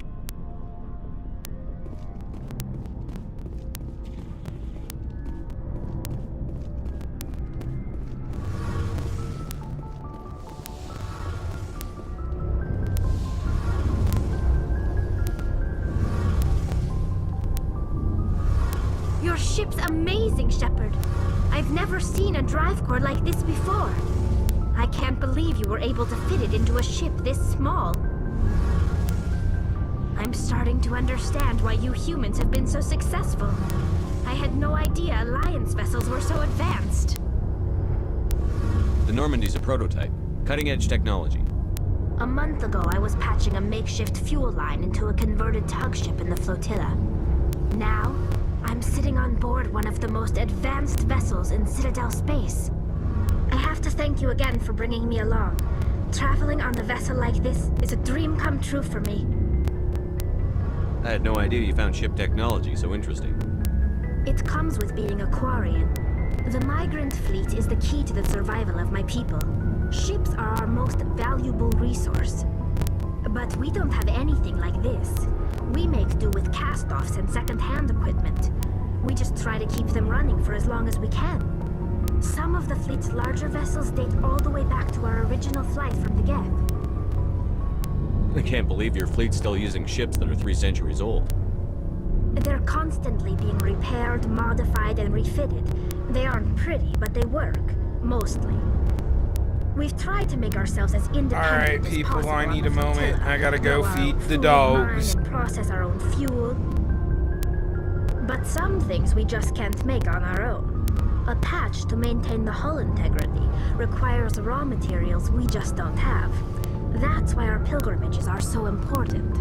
S4: Your ship's amazing, Shepard. I've never seen a drive core like this before. I can't believe you were able to fit it into a ship this small. I'm starting to understand why you humans have been so successful. I had no idea Alliance vessels were so advanced.
S7: The Normandy's a prototype. Cutting-edge technology.
S4: A month ago, I was patching a makeshift fuel line into a converted tug ship in the flotilla. Now, I'm sitting on board one of the most advanced vessels in Citadel space. I have to thank you again for bringing me along. Traveling on a vessel like this is a dream come true for me.
S7: I had no idea you found ship technology so interesting.
S4: It comes with being a Quarian. The migrant fleet is the key to the survival of my people. Ships are our most valuable resource. But we don't have anything like this. We make do with cast-offs and second-hand equipment. We just try to keep them running for as long as we can. Some of the fleet's larger vessels date all the way back to our original flight from the Geth.
S7: I can't believe your fleet's still using ships that are 3 centuries old.
S4: They're constantly being repaired, modified, and refitted. They aren't pretty, but they work. Mostly. We've tried to make ourselves as independent
S1: Alright,
S4: as
S1: people,
S4: possible
S1: I
S4: on
S1: need
S4: the
S1: a moment.
S4: flotilla.
S1: I gotta go
S4: Grow our
S1: feed
S4: own
S1: the
S4: food,
S1: dogs.
S4: mine, and process our own fuel. But some things we just can't make on our own. A patch to maintain the hull integrity requires raw materials we just don't have. That's why our pilgrimages are so important.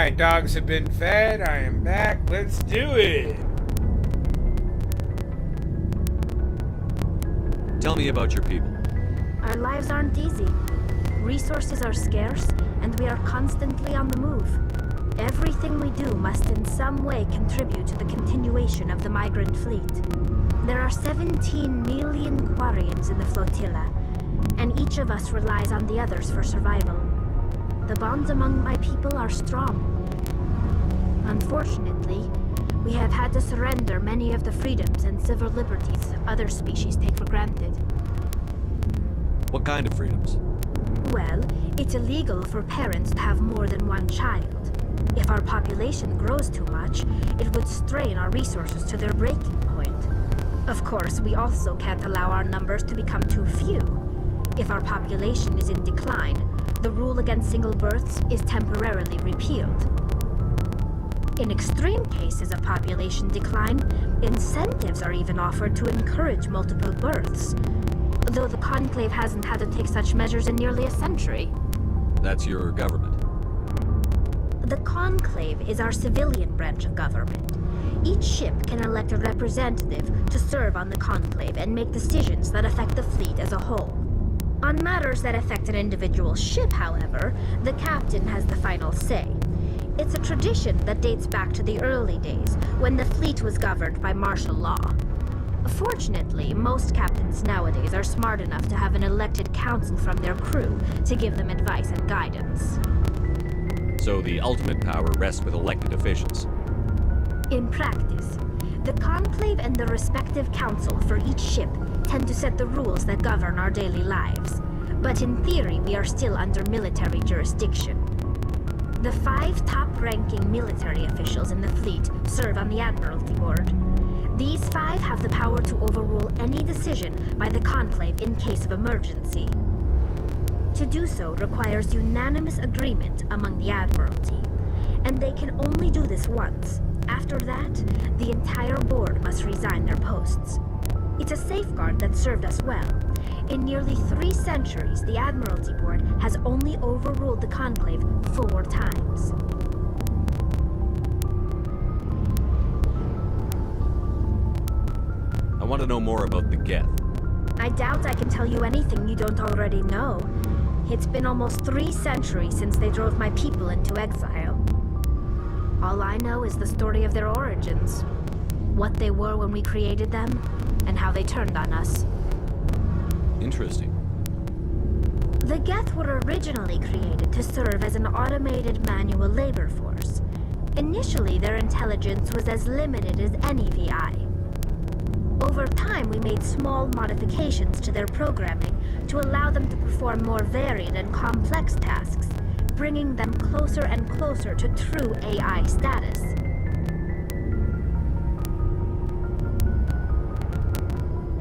S1: Alright, dogs have been fed. I am back. Let's do it.
S7: Tell me about your people.
S4: Our lives aren't easy. Resources are scarce, and we are constantly on the move. Everything we do must in some way contribute to the continuation of the migrant fleet. There are 17 million Quarians in the flotilla, and each of us relies on the others for survival. The bonds among my people are strong. Unfortunately, we have had to surrender many of the freedoms and civil liberties other species take for granted.
S7: What kind of freedoms?
S4: Well, it's illegal for parents to have more than one child. If our population grows too much, it would strain our resources to their breaking point. Of course, we also can't allow our numbers to become too few. If our population is in decline, the rule against single births is temporarily repealed. In extreme cases of population decline, incentives are even offered to encourage multiple births, though the Conclave hasn't had to take such measures in nearly a century.
S7: That's your government.
S4: The Conclave is our civilian branch of government. Each ship can elect a representative to serve on the Conclave and make decisions that affect the fleet as a whole. On matters that affect an individual ship, however, the captain has the final say. It's a tradition that dates back to the early days, when the fleet was governed by martial law. Fortunately, most captains nowadays are smart enough to have an elected council from their crew to give them advice and guidance.
S7: So the ultimate power rests with elected officials.
S4: In practice, the Conclave and the respective council for each ship tend to set the rules that govern our daily lives. But in theory, we are still under military jurisdiction. The 5 top-ranking military officials in the fleet serve on the Admiralty Board. These 5 have the power to overrule any decision by the Conclave in case of emergency. To do so requires unanimous agreement among the Admiralty, and they can only do this once. After that, the entire board must resign their posts. It's a safeguard that served us well. In nearly 3 centuries, the Admiralty Board has only overruled the Conclave 4 times.
S7: I want to know more about the Geth.
S4: I doubt I can tell you anything you don't already know. It's been almost 3 centuries since they drove my people into exile. All I know is the story of their origins, what they were when we created them, and how they turned on us.
S7: Interesting.
S4: The Geth were originally created to serve as an automated manual labor force. Initially, their intelligence was as limited as any VI. Over time, we made small modifications to their programming to allow them to perform more varied and complex tasks, bringing them closer and closer to true AI status.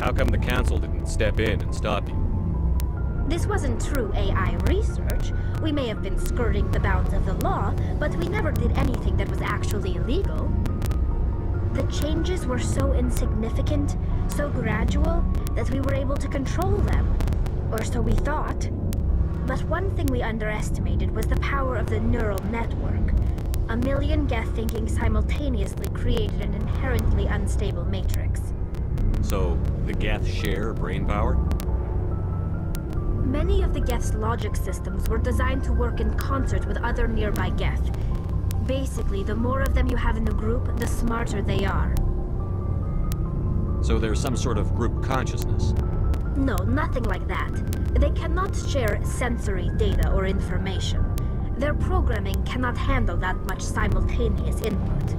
S7: How come the council didn't step in and stop you?
S4: This wasn't true AI research. We may have been skirting the bounds of the law, but we never did anything that was actually illegal. The changes were so insignificant, so gradual, that we were able to control them. Or so we thought. But one thing we underestimated was the power of the neural network. A million Geth thinking simultaneously created an inherently unstable matrix.
S7: So, the Geth share brain power?
S4: Many of the Geth's logic systems were designed to work in concert with other nearby Geth. Basically, the more of them you have in the group, the smarter they are.
S7: So there's some sort of group consciousness?
S4: No, nothing like that. They cannot share sensory data or information. Their programming cannot handle that much simultaneous input.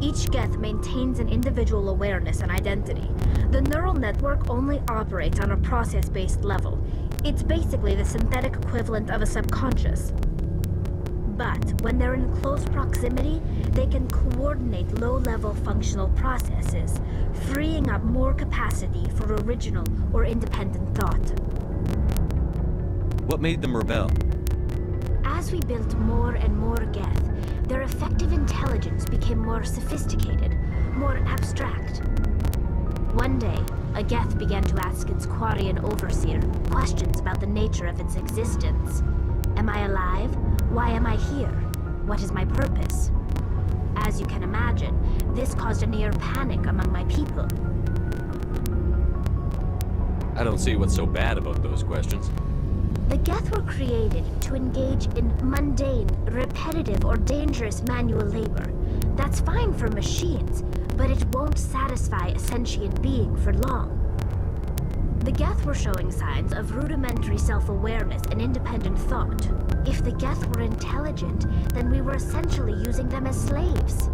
S4: Each Geth maintains an individual awareness and identity. The neural network only operates on a process-based level. It's basically the synthetic equivalent of a subconscious. But when they're in close proximity, they can coordinate low-level functional processes, freeing up more capacity for original or independent thought.
S7: What made them rebel?
S4: As we built more and more Geth, their effective intelligence became more sophisticated, more abstract. One day, a Geth began to ask its Quarian overseer questions about the nature of its existence. Am I alive? Why am I here? what is my purpose? As you can imagine, this caused a near panic among my people.
S7: I don't see what's so bad about those questions.
S4: The Geth were created to engage in mundane, repetitive, or dangerous manual labor. That's fine for machines, but it won't satisfy a sentient being for long. The Geth were showing signs of rudimentary self-awareness and independent thought. If the Geth were intelligent, then we were essentially using them as slaves.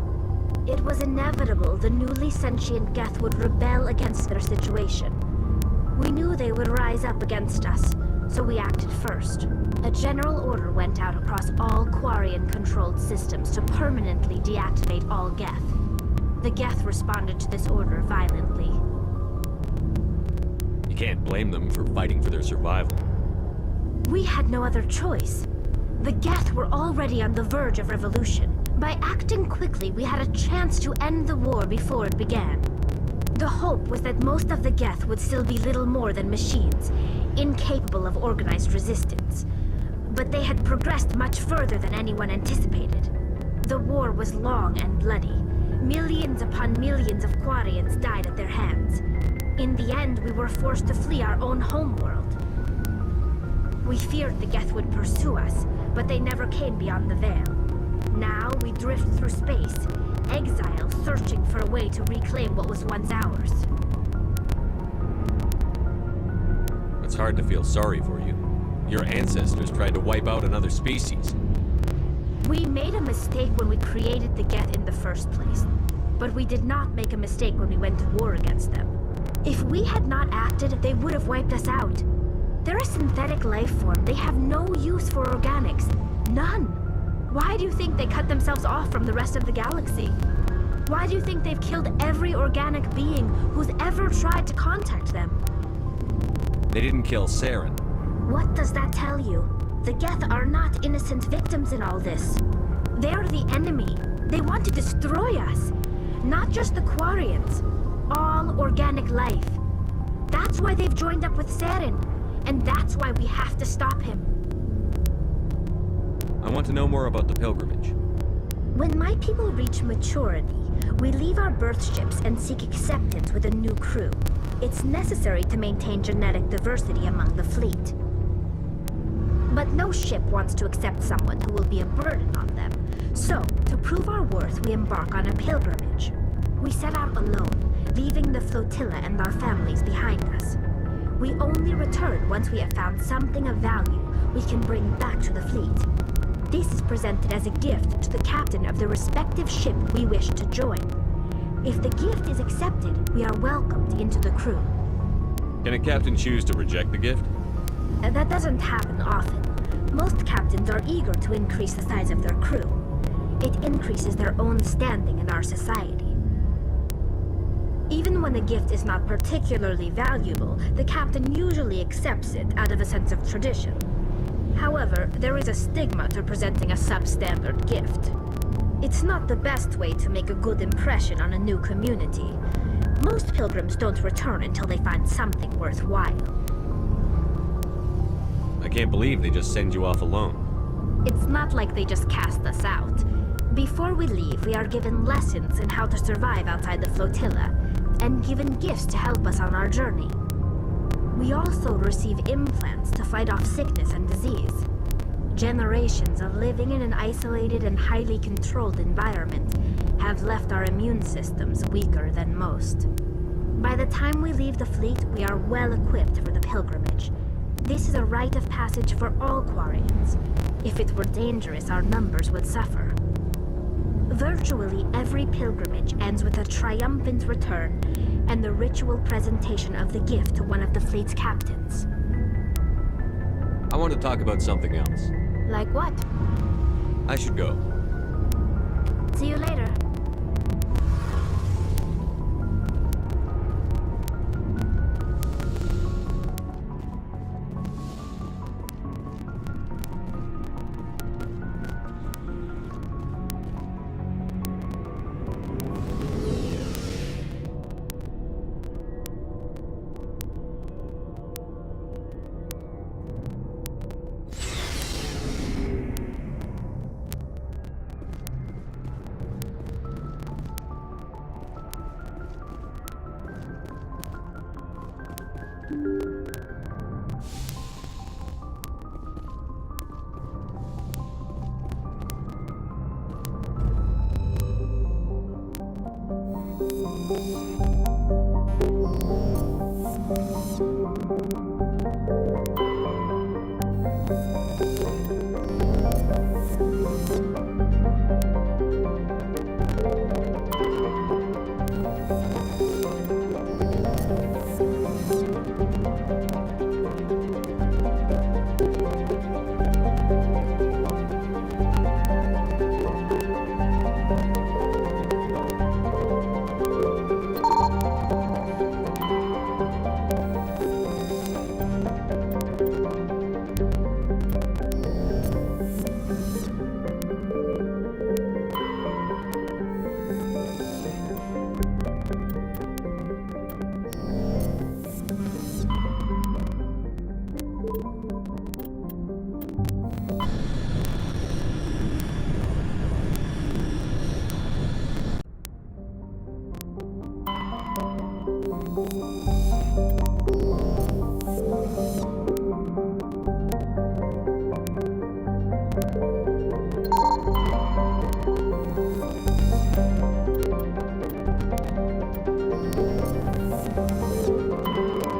S4: It was inevitable the newly sentient Geth would rebel against their situation. We knew they would rise up against us, so we acted first. A general order went out across all Quarian-controlled systems to permanently deactivate all Geth. The Geth responded to this order violently.
S7: You can't blame them for fighting for their survival.
S4: We had no other choice. The Geth were already on the verge of revolution. By acting quickly, we had a chance to end the war before it began. The hope was that most of the Geth would still be little more than machines, incapable of organized resistance. But they had progressed much further than anyone anticipated. The war was long and bloody. Millions upon millions of Quarians died at their hands. In the end, we were forced to flee our own homeworld. We feared the Geth would pursue us, but they never came beyond the Veil. Now we drift through space, exile, searching for a way to reclaim what was once ours.
S7: It's hard to feel sorry for you. Your ancestors tried to wipe out another species.
S4: We made a mistake when we created the Geth in the first place, but we did not make a mistake when we went to war against them. If we had not acted, they would have wiped us out. They're a synthetic life form. They have no use for organics. None. Why do you think they cut themselves off from the rest of the galaxy? Why do you think they've killed every organic being who's ever tried to contact them?
S7: They didn't kill Saren.
S4: What does that tell you? The Geth are not innocent victims in all this. They're the enemy. They want to destroy us. Not just the Quarians. All organic life. That's why they've joined up with Saren. And that's why we have to stop him.
S7: I want to know more about the pilgrimage.
S4: When my people reach maturity, we leave our birth ships and seek acceptance with a new crew. It's necessary to maintain genetic diversity among the fleet. But no ship wants to accept someone who will be a burden on them. So, to prove our worth, we embark on a pilgrimage. We set out alone, leaving the flotilla and our families behind us. We only return once we have found something of value we can bring back to the fleet. This is presented as a gift to the captain of the respective ship we wish to join. If the gift is accepted, we are welcomed into the crew.
S7: Can a captain choose to reject the gift?
S4: That doesn't happen often. Most captains are eager to increase the size of their crew. It increases their own standing in our society. Even when the gift is not particularly valuable, the captain usually accepts it out of a sense of tradition. However, there is a stigma to presenting a substandard gift. It's not the best way to make a good impression on a new community. Most pilgrims don't return until they find something worthwhile.
S7: I can't believe they just send you off alone.
S4: It's not like they just cast us out. Before we leave, we are given lessons in how to survive outside the flotilla, and given gifts to help us on our journey. We also receive implants to fight off sickness and disease. Generations of living in an isolated and highly controlled environment have left our immune systems weaker than most. By the time we leave the fleet, we are well equipped for the pilgrimage. This is a rite of passage for all Quarians. If it were dangerous, our numbers would suffer. Virtually every pilgrimage ends with a triumphant return and the ritual presentation of the gift to one of the fleet's captains.
S7: I want to talk about something else.
S4: Like what?
S7: I should go.
S4: See you later.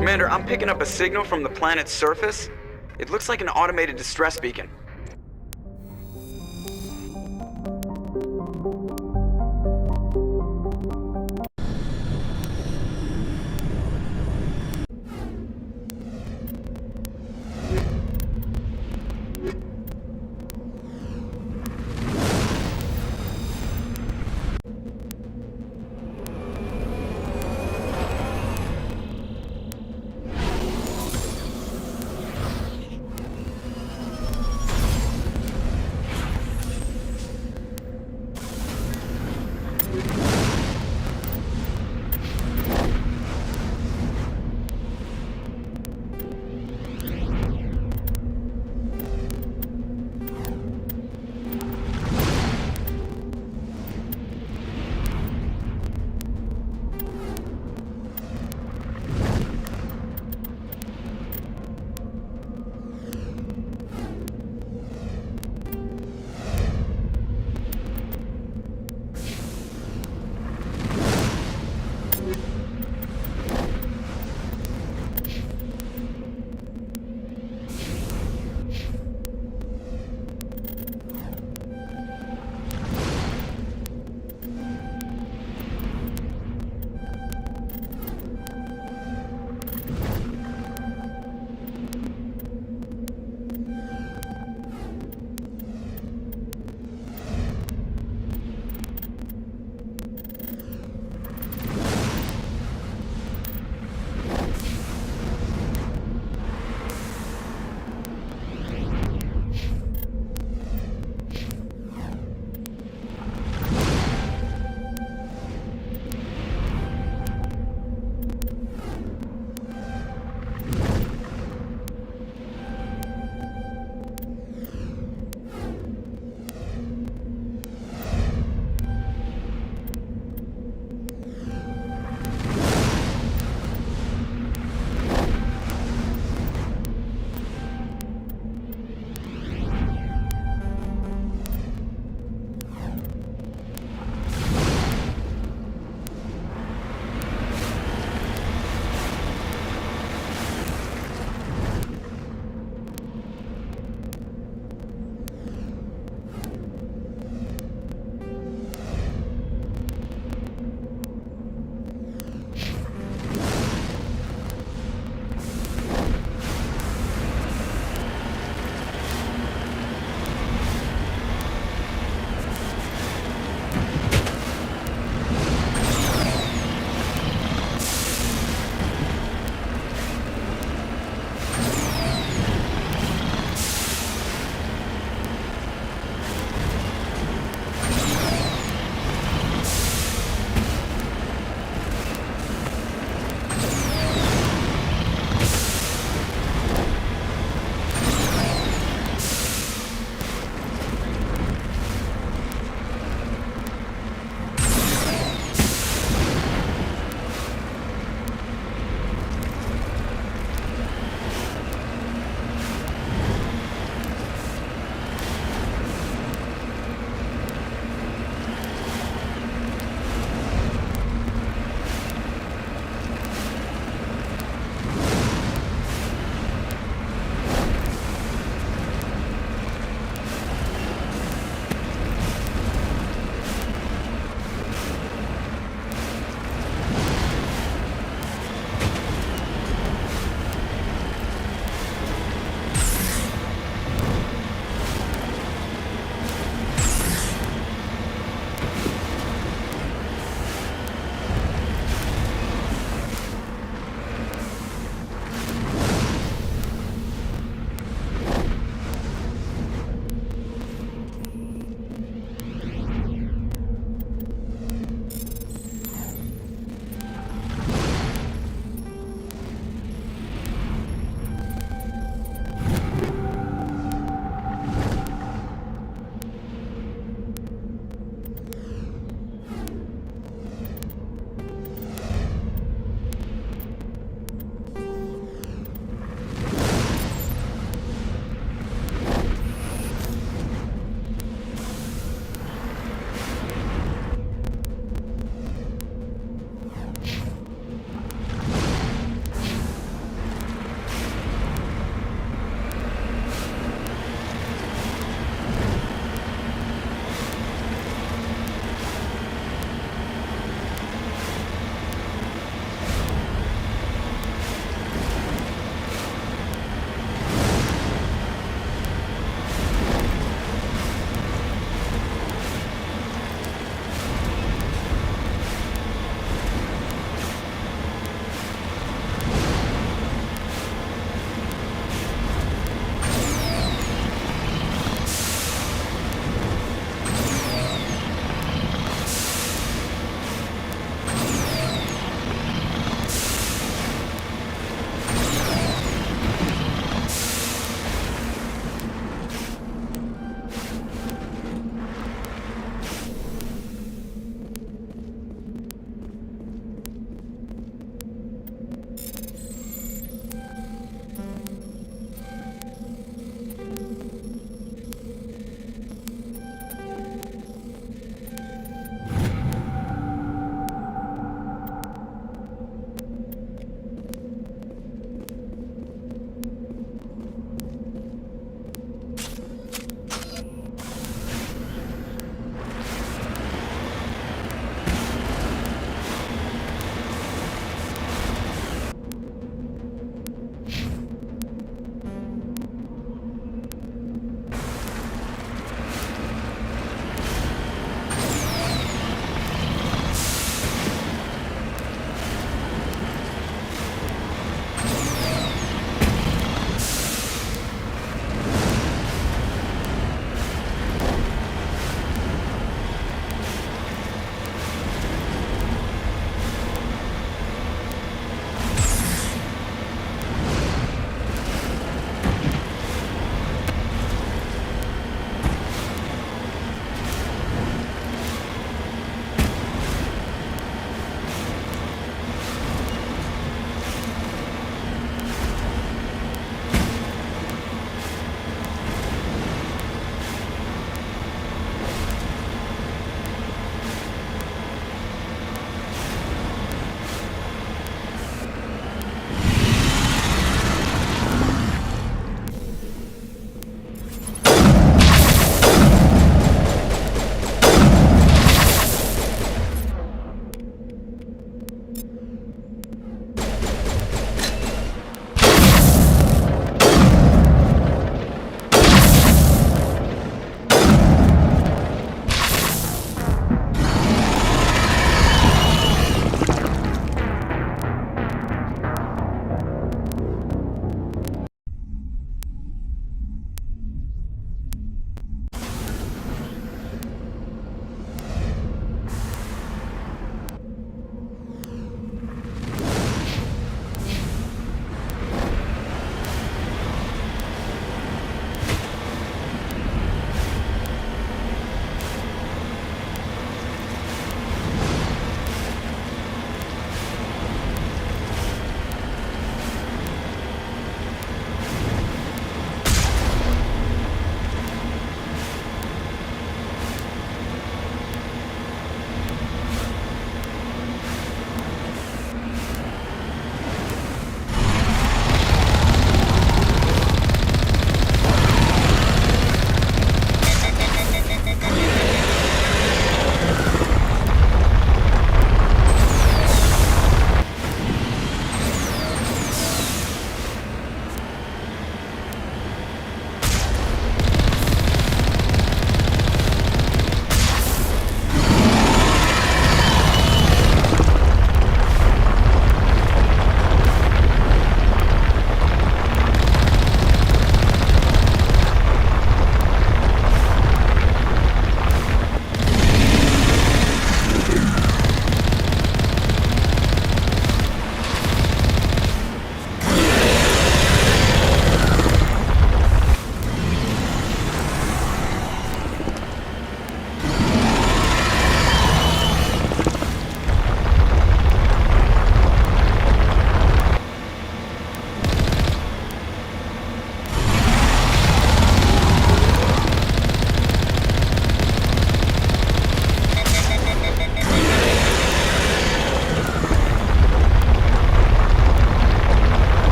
S3: Commander, I'm picking up a signal from the planet's surface. It looks like an automated distress beacon.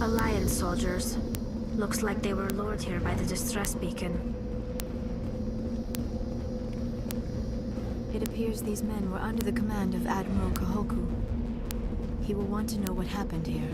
S4: Alliance soldiers. Looks like they were lured here by the distress beacon.
S16: It appears these men were under the command of Admiral Kahoku. He will want to know what happened here.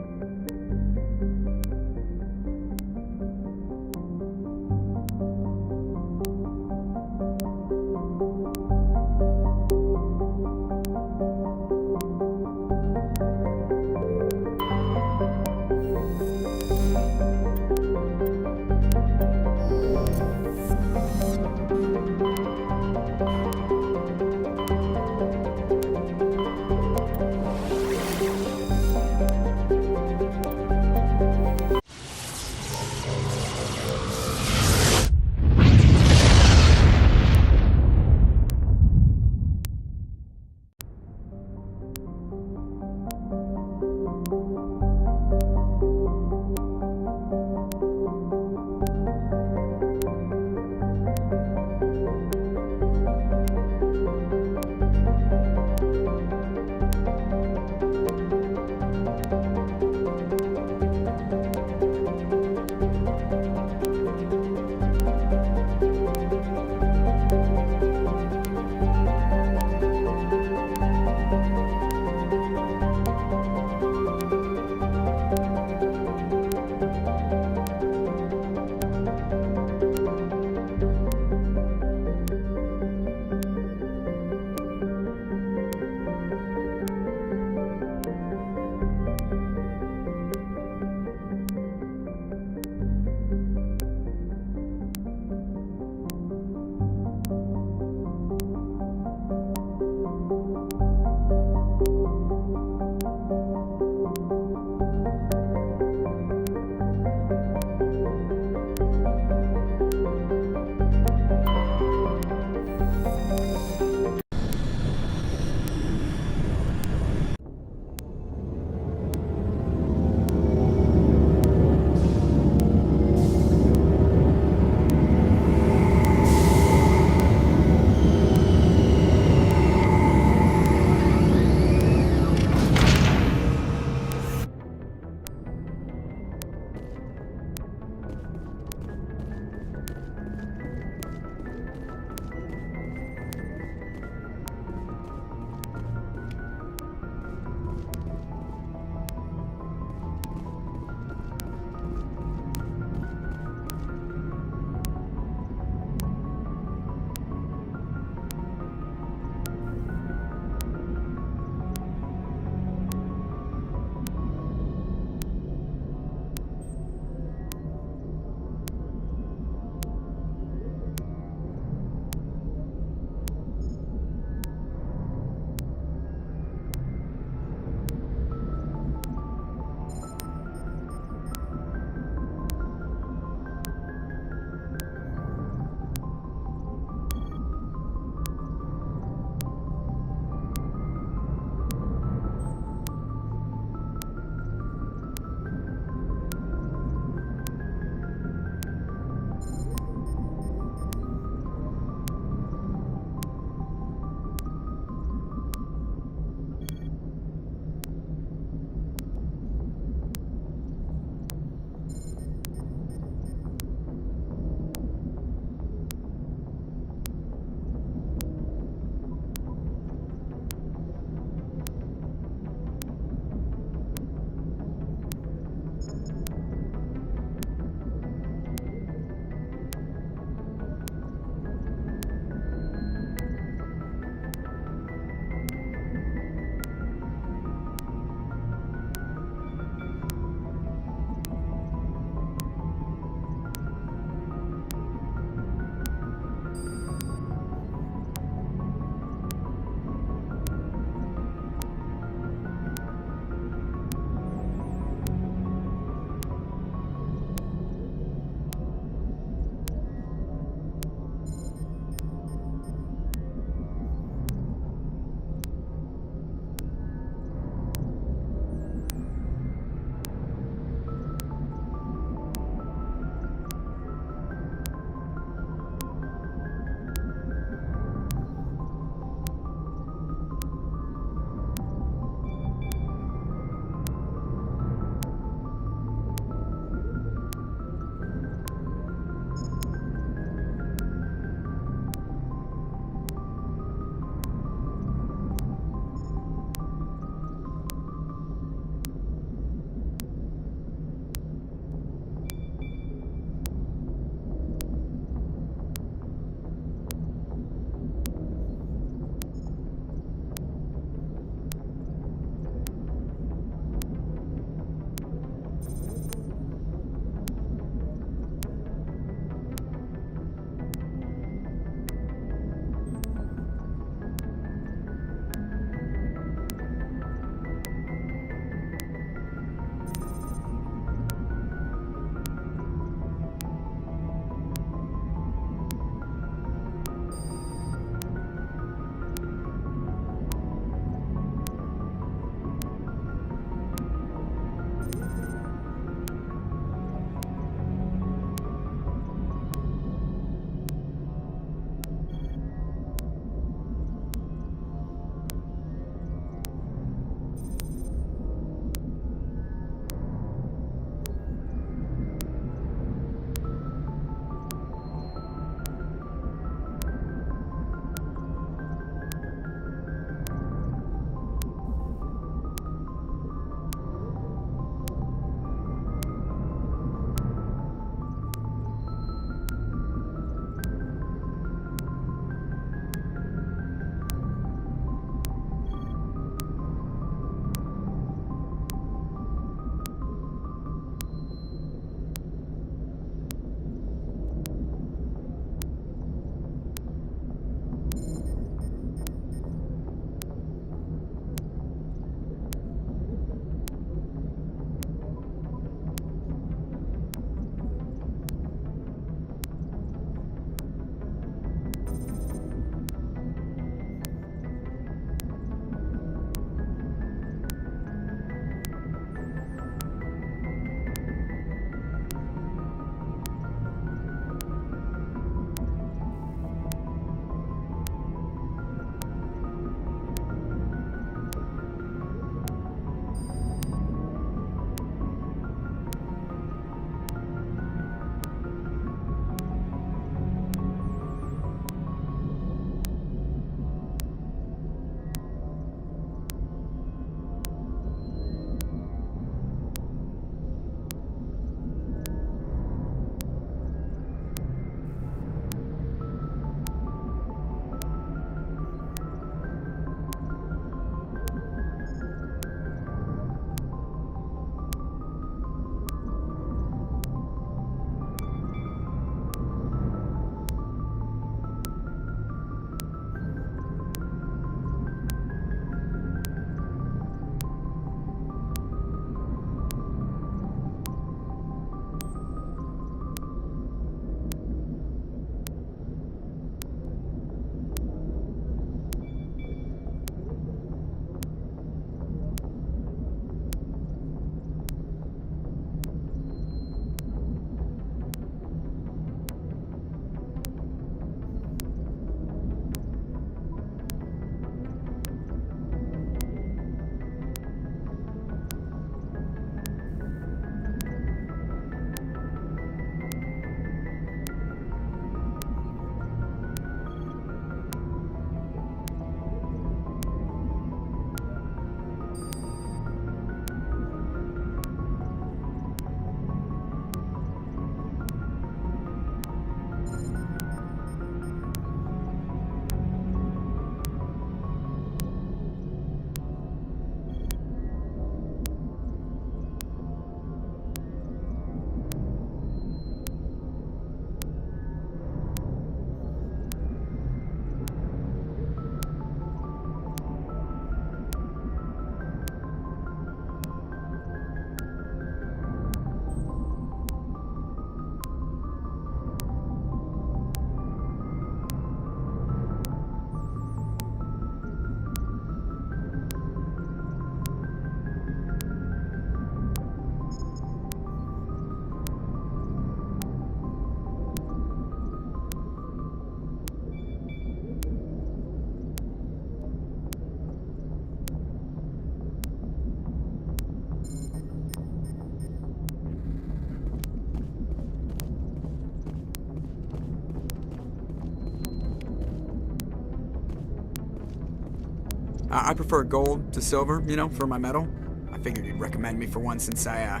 S3: I prefer gold to silver, you know, for my medal. I figured you'd recommend me for one since I,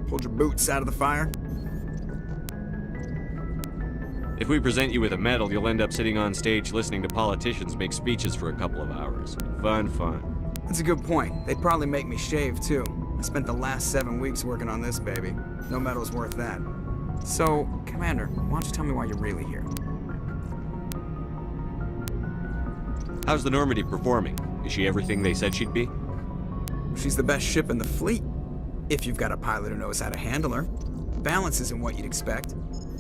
S3: pulled your boots out of the fire.
S7: If we present you with a medal, you'll end up sitting on stage listening to politicians make speeches for a couple of hours. Fun, fun.
S3: That's a good point. They'd probably make me shave, too. I spent the last 7 weeks working on this baby. No medal's worth that. So, Commander, why don't you tell me why you're really here?
S7: How's the Normandy performing? Is she everything they said she'd be?
S3: She's the best ship in the fleet, if you've got a pilot who knows how to handle her. Balance isn't what you'd expect.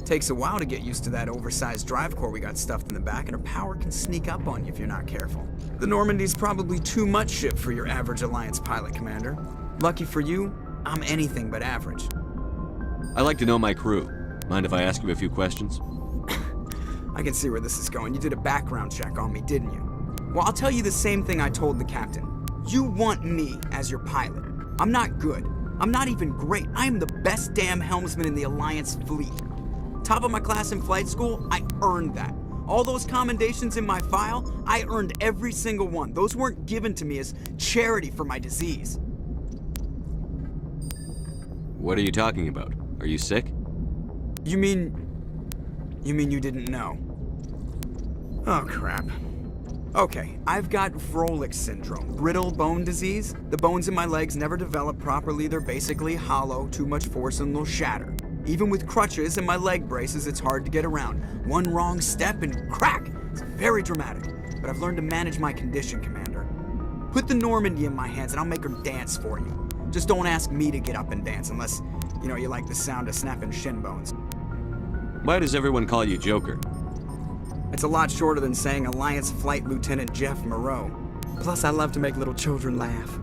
S3: Takes a while to get used to that oversized drive core we got stuffed in the back, and her power can sneak up on you if you're not careful. The Normandy's probably too much ship for your average Alliance pilot, Commander. Lucky for you, I'm anything but average.
S7: I like to know my crew. Mind if I ask you a few questions?
S3: I can see where this is going. You did a background check on me, didn't you? Well, I'll tell you the same thing I told the captain. You want me as your pilot. I'm not good. I'm not even great. I am the best damn helmsman in the Alliance fleet. Top of my class in flight school, I earned that. All those commendations in my file, I earned every single one. Those weren't given to me as charity for my disease.
S7: What are you talking about? Are you sick?
S3: You mean you didn't know? Oh, crap. Okay, I've got Vrolik syndrome, brittle bone disease. The bones in my legs never develop properly. They're basically hollow, too much force and they'll shatter. Even with crutches and my leg braces, it's hard to get around. One wrong step and crack! It's very dramatic. But I've learned to manage my condition, Commander. Put the Normandy in my hands and I'll make her dance for you. Just don't ask me to get up and dance unless, you know, you like the sound of snapping shin bones.
S7: Why does everyone call you Joker?
S3: It's a lot shorter than saying Alliance Flight Lieutenant Jeff Moreau. Plus, I love to make little children laugh.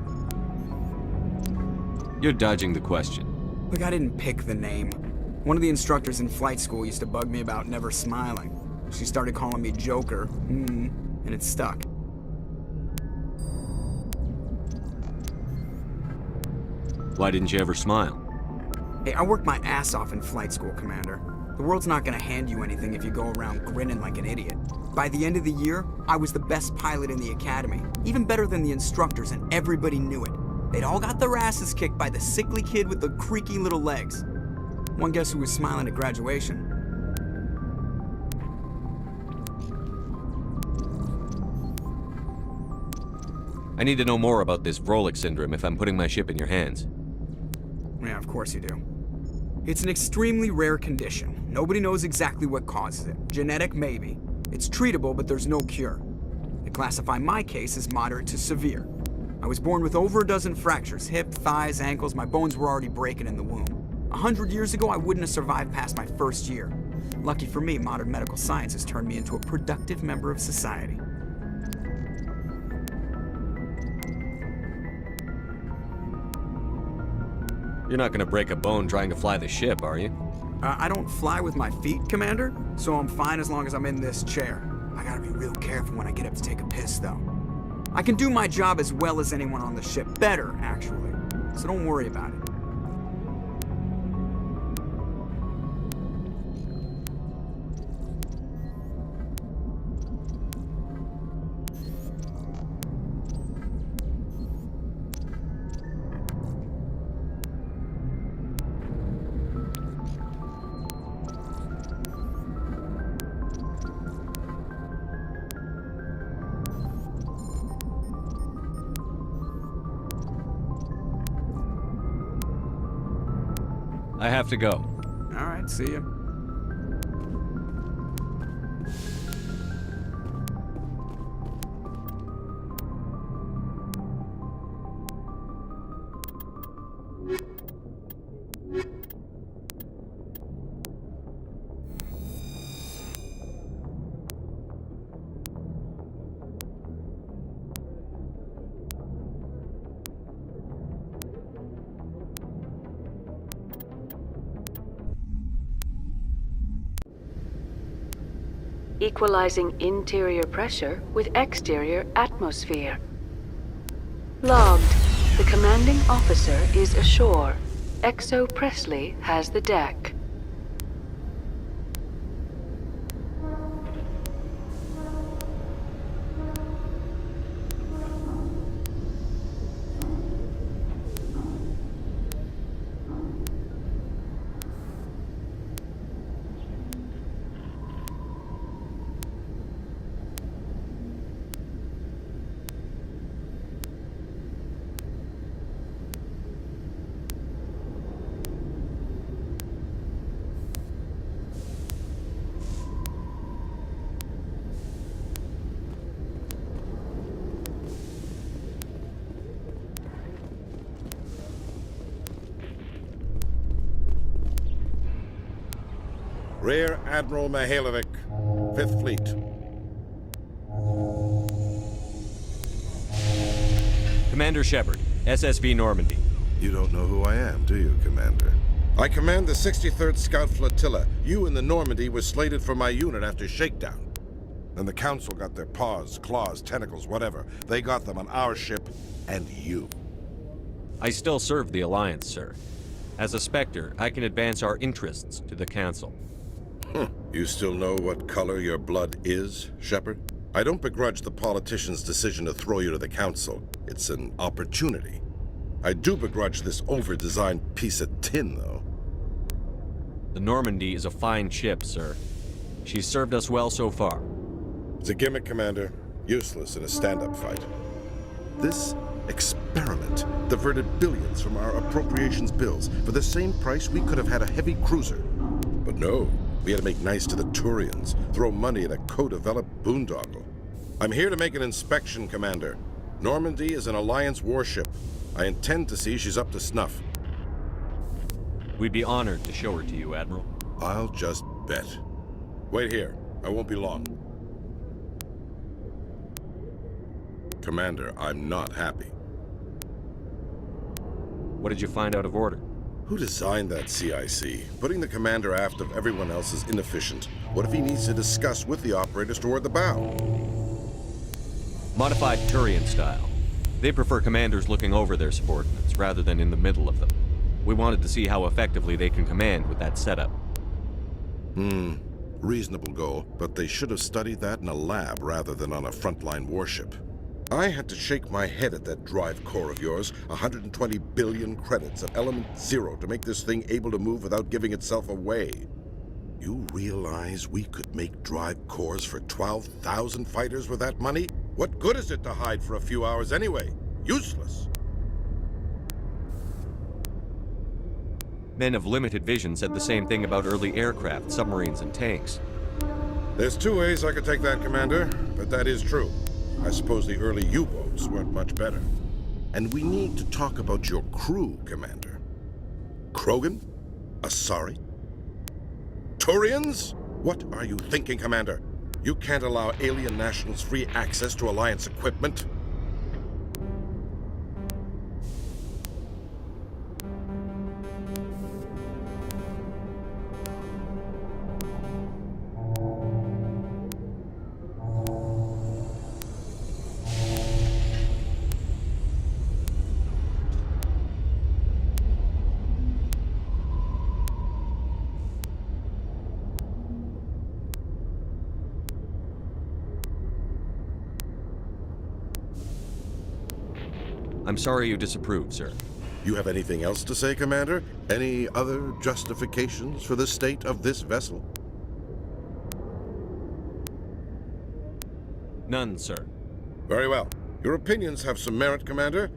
S7: You're dodging the question.
S3: Look, I didn't pick the name. One of the instructors in flight school used to bug me about never smiling. She started calling me Joker, and it stuck.
S7: Why didn't you ever smile?
S3: Hey, I worked my ass off in flight school, Commander. The world's not gonna hand you anything if you go around grinning like an idiot. By the end of the year, I was the best pilot in the academy, even better than the instructors, and everybody knew it. They'd all got their asses kicked by the sickly kid with the creaky little legs. One guess who was smiling at graduation?
S7: I need to know more about this Vrolik syndrome if I'm putting my ship in your hands.
S3: Yeah, of course you do. It's an extremely rare condition. Nobody knows exactly what causes it. Genetic, maybe. It's treatable, but there's no cure. They classify my case as moderate to severe. I was born with over a dozen fractures, hip, thighs, ankles. My bones were already breaking in the womb. 100 years ago, I wouldn't have survived past my first year. Lucky for me, modern medical science has turned me into a productive member of society.
S7: You're not gonna break a bone trying to fly the ship, are you?
S3: I don't fly with my feet, Commander, so I'm fine as long as I'm in this chair. I gotta be real careful when I get up to take a piss, though. I can do my job as well as anyone on the ship. Better, actually. So don't worry about it.
S7: I have to go.
S3: All right, see ya.
S17: Equalizing interior pressure with exterior atmosphere. Logged. The commanding officer is ashore. Exo Presley has the deck.
S18: Rear Admiral Mihailovic, 5th Fleet.
S7: Commander Shepard, SSV Normandy.
S18: You don't know who I am, do you, Commander? I command the 63rd Scout Flotilla. You and the Normandy were slated for my unit after shakedown. Then the Council got their paws, claws, tentacles, whatever. They got them on our ship, and you.
S7: I still serve the Alliance, sir. As a Spectre, I can advance our interests to the Council.
S18: You still know what color your blood is, Shepard? I don't begrudge the politician's decision to throw you to the Council. It's an opportunity. I do begrudge this over-designed piece of tin, though.
S7: The Normandy is a fine ship, sir. She's served us well so far.
S18: It's a gimmick, Commander. Useless in a stand-up fight. This experiment diverted billions from our appropriations bills. For the same price, we could have had a heavy cruiser. But no, we had to make nice to the Turians, throw money at a co-developed boondoggle. I'm here to make an inspection, Commander. Normandy is an Alliance warship. I intend to see she's up to snuff.
S7: We'd be honored to show her to you, Admiral.
S18: I'll just bet. Wait here. I won't be long. Commander, I'm not happy.
S7: What did you find out of order?
S18: Who designed that CIC? Putting the commander aft of everyone else is inefficient. What if he needs to discuss with the operators toward the bow?
S7: Modified Turian style. They prefer commanders looking over their subordinates rather than in the middle of them. We wanted to see how effectively they can command with that setup.
S18: Reasonable goal, but they should have studied that in a lab rather than on a frontline warship. I had to shake my head at that drive core of yours. 120 billion credits of element 0 to make this thing able to move without giving itself away. You realize we could make drive cores for 12,000 fighters with that money? What good is it to hide for a few hours anyway? Useless.
S7: Men of limited vision said the same thing about early aircraft, submarines, and tanks.
S18: There's two ways I could take that, Commander, but that is true. I suppose the early U-boats weren't much better. And we need to talk about your crew, Commander. Krogan? Asari? Turians? What are you thinking, Commander? You can't allow alien nationals free access to Alliance equipment.
S7: I'm sorry you disapproved, sir.
S18: You have anything else to say, Commander? Any other justifications for the state of this vessel?
S7: None, sir.
S18: Very well. Your opinions have some merit, Commander.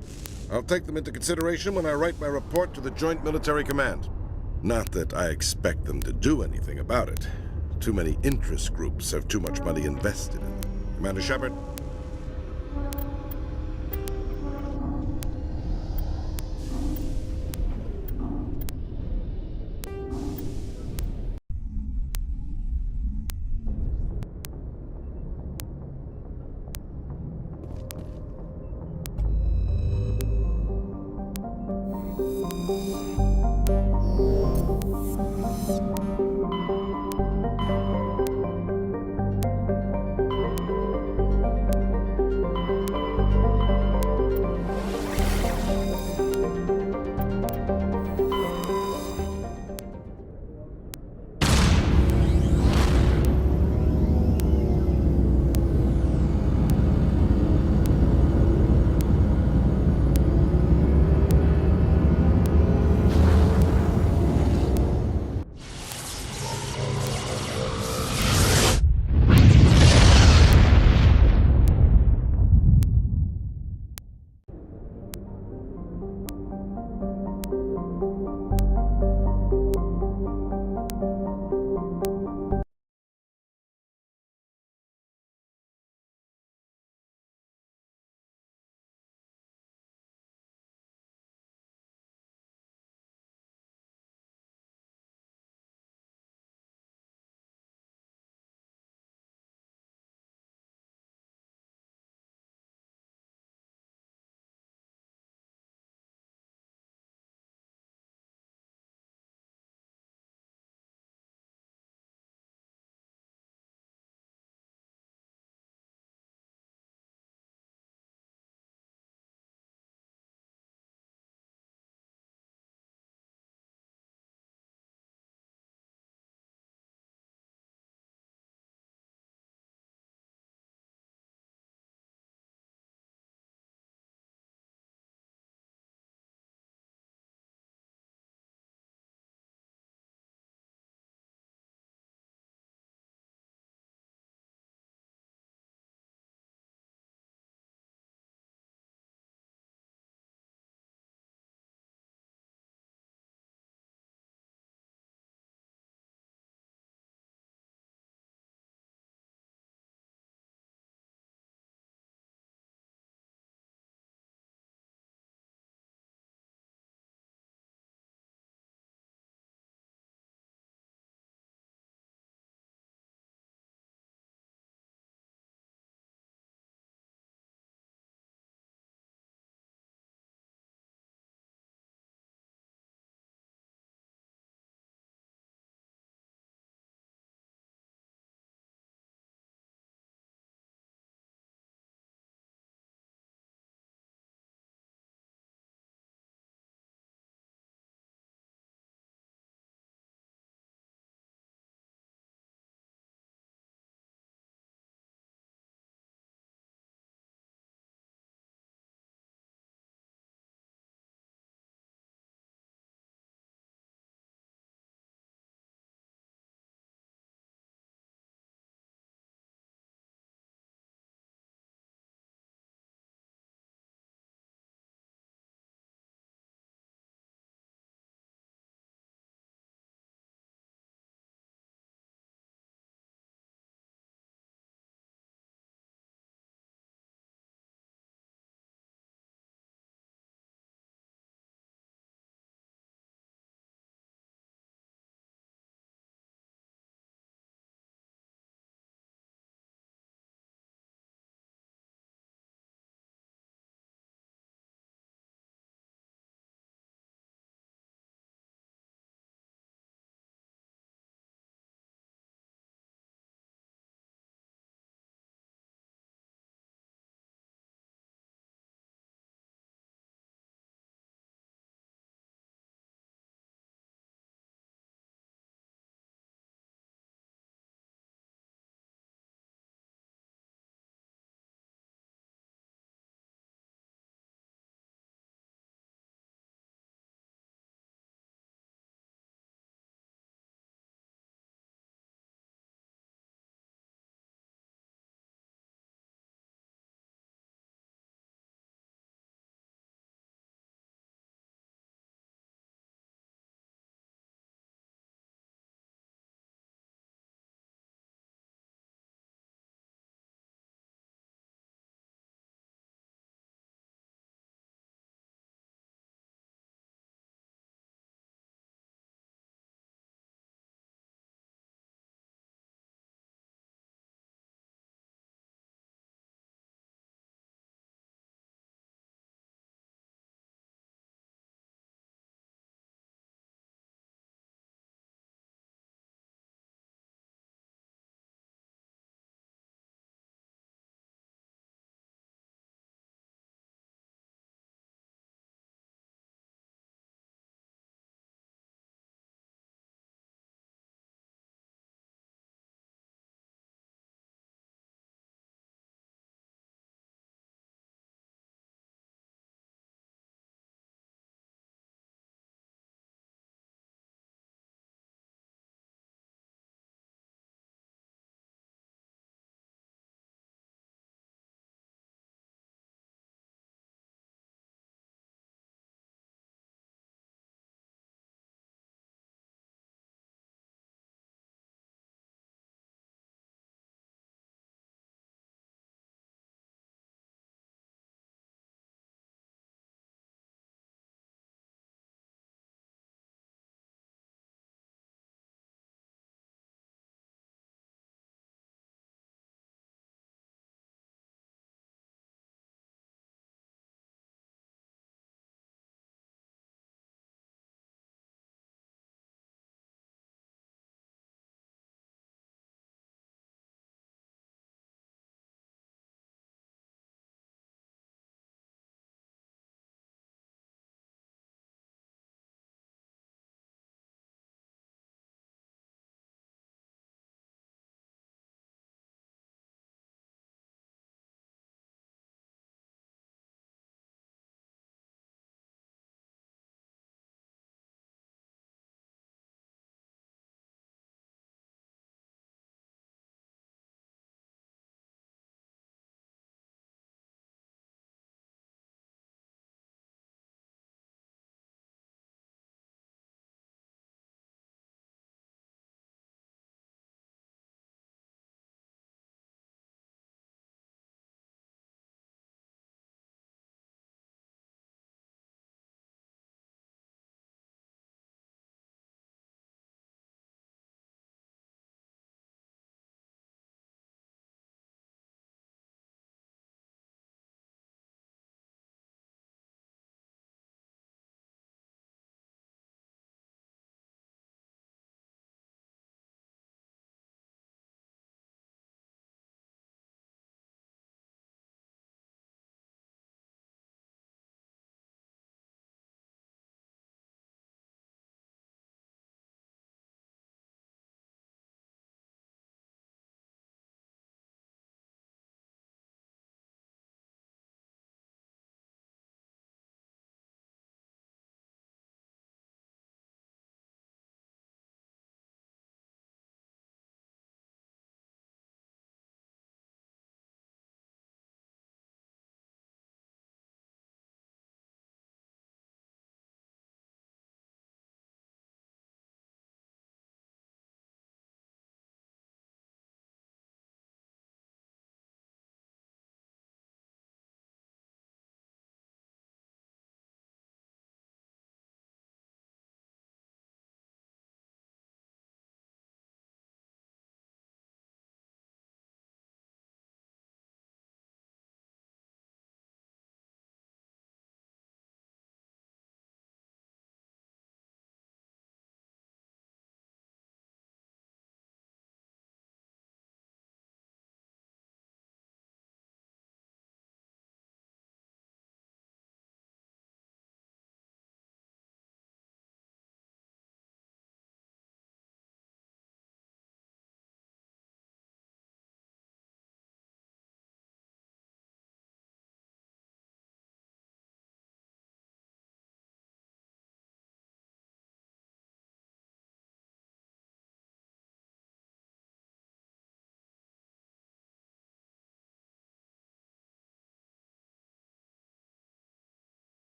S18: I'll take them into consideration when I write my report to the Joint Military Command. Not that I expect them to do anything about it. Too many interest groups have too much money invested in them. Commander Shepard?